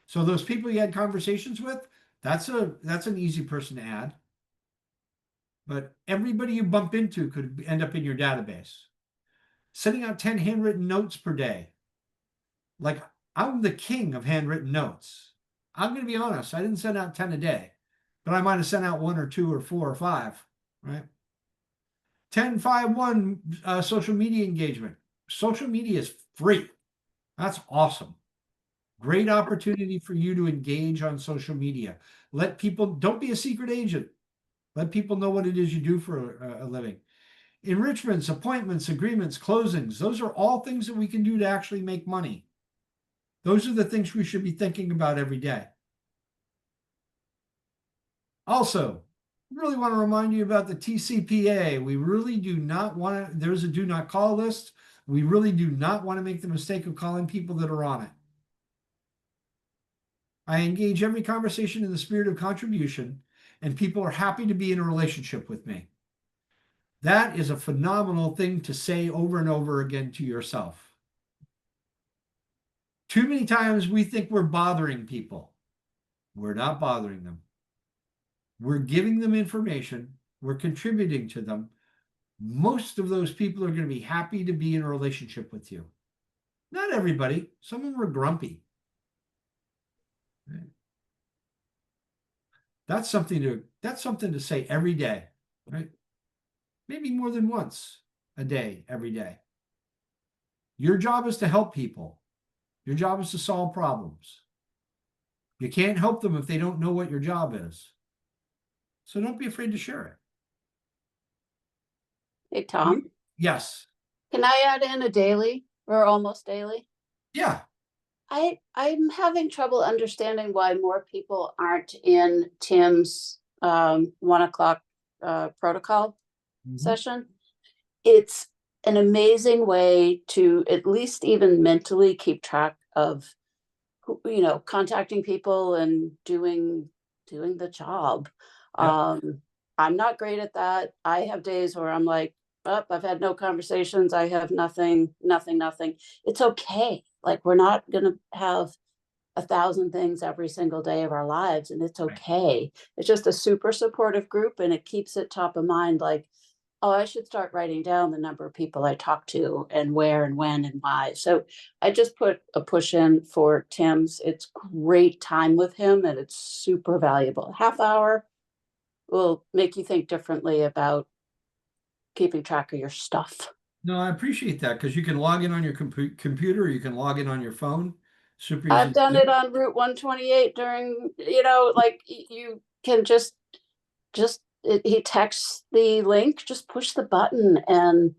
So those people you had conversations with, that's an easy person to add. But everybody you bump into could end up in your database. Sending out 10 handwritten notes per day. Like, I'm the king of handwritten notes. I'm going to be honest, I didn't send out 10 a day, but I might have sent out 1 or 2 or 4 or 5, right? 10, 5, 1 social media engagement. Social media is free. That's awesome. Great opportunity for you to engage on social media. Let people, don't be a secret agent. Let people know what it is you do for a living. Enrichments, appointments, agreements, closings. Those are all things that we can do to actually make money. Those are the things we should be thinking about every day. Also, really want to remind you about the TCPA. We really do not want to, there's a do not call list. We really do not want to make the mistake of calling people that are on it. I engage every conversation in the spirit of contribution, and people are happy to be in a relationship with me. That is a phenomenal thing to say over and over again to yourself. Too many times we think we're bothering people. We're not bothering them. We're giving them information. We're contributing to them. Most of those people are going to be happy to be in a relationship with you. Not everybody. Some of them are grumpy. Right? That's something to say every day, right? Maybe more than once a day, every day. Your job is to help people. Your job is to solve problems. You can't help them if they don't know what your job is. So don't be afraid to share it. Hey, Tom, Yes. can I add in a daily or almost daily? Yeah. I'm having trouble understanding why more people aren't in Tim's 1 o'clock protocol session. It's an amazing way to at least even mentally keep track of, you know, contacting people and doing the job. Yep. I'm not great at that. I have days where I'm like, oh, I've had no conversations. I have nothing. It's okay. Like, we're not going to have 1,000 things every single day of our lives, and it's okay. It's just a super supportive group, and it keeps it top of mind. Like, oh, I should start writing down the number of people I talk to and where and when and why. So I just put a push in for Tim's. It's great time with him, and it's super valuable. Half hour will make you think differently about keeping track of your stuff. No, I appreciate that, because you can log in on your computer, or you can log in on your phone. Super easy. I've done it on Route 128 during, you know, like you can just he texts the link, just push the button, and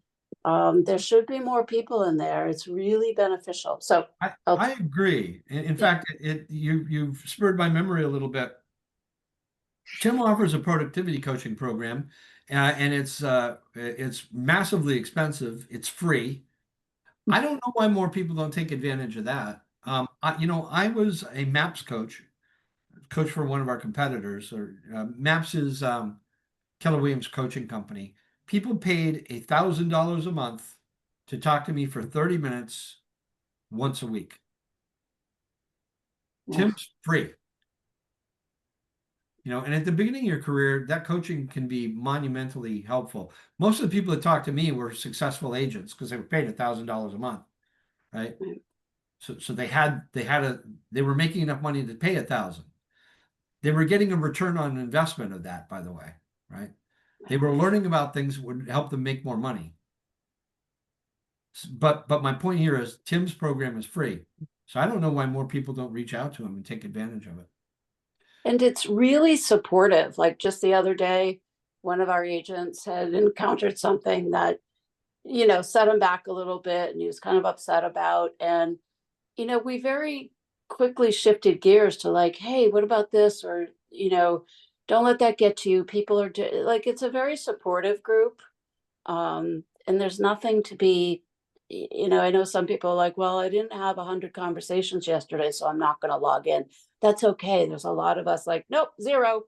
there should be more people in there. It's really beneficial. So I agree. In fact, you've spurred my memory a little bit. Tim offers a productivity coaching program, and it's massively expensive. It's free. I don't know why more people don't take advantage of that. I was a MAPS coach for one of our competitors. Or MAPS is Keller Williams Coaching Company. People paid $1,000 a month to talk to me for 30 minutes once a week. Tim's free. You know, and at the beginning of your career, that coaching can be monumentally helpful. Most of the people that talked to me were successful agents because they were paid $1,000 a month, right? So they were making enough money to pay $1,000. They were getting a return on investment of that, by the way, right? They were learning about things that would help them make more money. But my point here is Tim's program is free. So I don't know why more people don't reach out to him and take advantage of it. And it's really supportive. Like just the other day, one of our agents had encountered something that, you know, set him back a little bit, and he was kind of upset about. And, you know, we very quickly shifted gears to like, hey, what about this? Or, you know, don't let that get to you. People are like, it's a very supportive group. And there's nothing to be you know, I know some people are like, well, I didn't have 100 conversations yesterday, so I'm not gonna log in. That's okay. There's a lot of us like, nope, 0.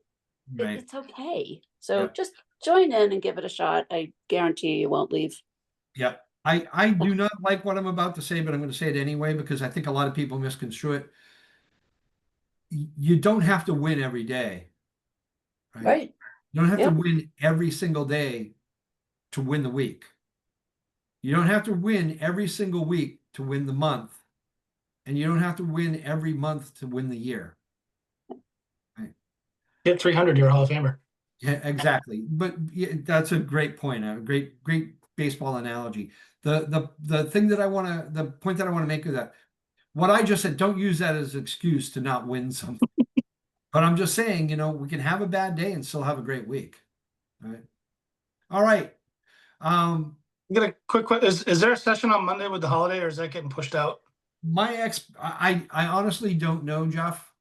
Right. It's okay. So Yep. just join in and give it a shot. I guarantee you won't leave. Yep. I do not like what I'm about to say, but I'm going to say it anyway because I think a lot of people misconstrue it. You don't have to win every day, right? Right. You don't have to Yep. win every single day to win the week. You don't have to win every single week to win the month. And you don't have to win every month to win the year. Hit 300, you're a Hall of Famer. Yeah, exactly. But yeah, that's a great point. A great baseball analogy. The thing that the point that I want to make is that what I just said, don't use that as an excuse to not win something. But I'm just saying, you know, we can have a bad day and still have a great week. All right. All right. Get a quick is there a session on Monday with the holiday, or is that getting pushed out? I honestly don't know, Jeff.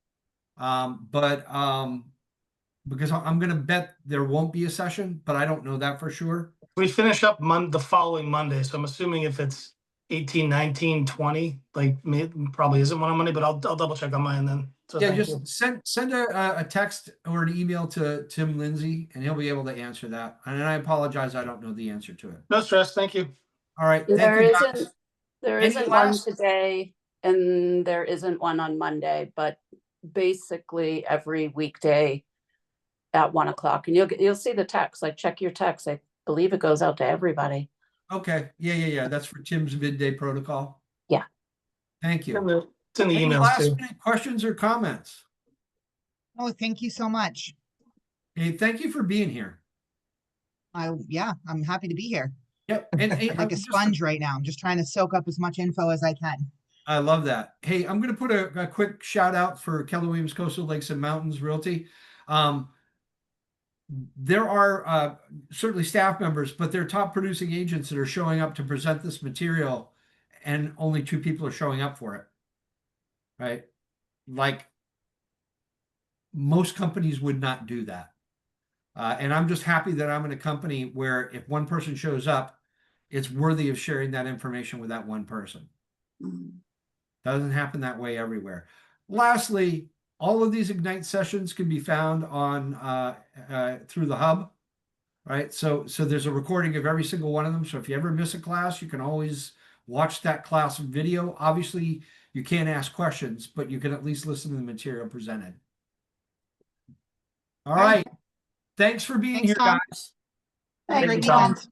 Because I'm gonna bet there won't be a session, but I don't know that for sure. We finish up the following Monday, so I'm assuming if it's 18, 19, 20, like probably isn't one on Monday, but I'll double check on mine then. So Yeah, thank just you. send a text or an email to Tim Lindsay, and he'll be able to answer that. And I apologize, I don't know the answer to it. No stress. Thank you. All right, thank There you, isn't guys. there Any isn't one last- today and there isn't one on Monday, but basically every weekday at 1 o'clock. And you'll see the text, like check your text. I believe it goes out to everybody. Okay, yeah. That's for Tim's midday protocol. Yeah. Thank you. It's in the Any emails last too. minute questions or comments? Oh, thank you so much. Hey, thank you for being here. Yeah, I'm happy to be here. Yep. And hey, Like a sponge right now. I'm just trying to soak up as much info as I can. I love that. Hey, I'm going to put a quick shout out for Keller Williams Coastal Lakes and Mountains Realty. There are certainly staff members, but they're top producing agents that are showing up to present this material, and only 2 people are showing up for it. Right? Like most companies would not do that. And I'm just happy that I'm in a company where if one person shows up, it's worthy of sharing that information with that one person. Doesn't happen that way everywhere. Lastly, all of these Ignite sessions can be found on through the hub, right? So there's a recording of every single one of them. So if you ever miss a class, you can always watch that class video. Obviously, you can't ask questions, but you can at least listen to the material presented. All right. Thanks for being Thanks, here, Tom. guys. Have a Thank great you, Tom. weekend.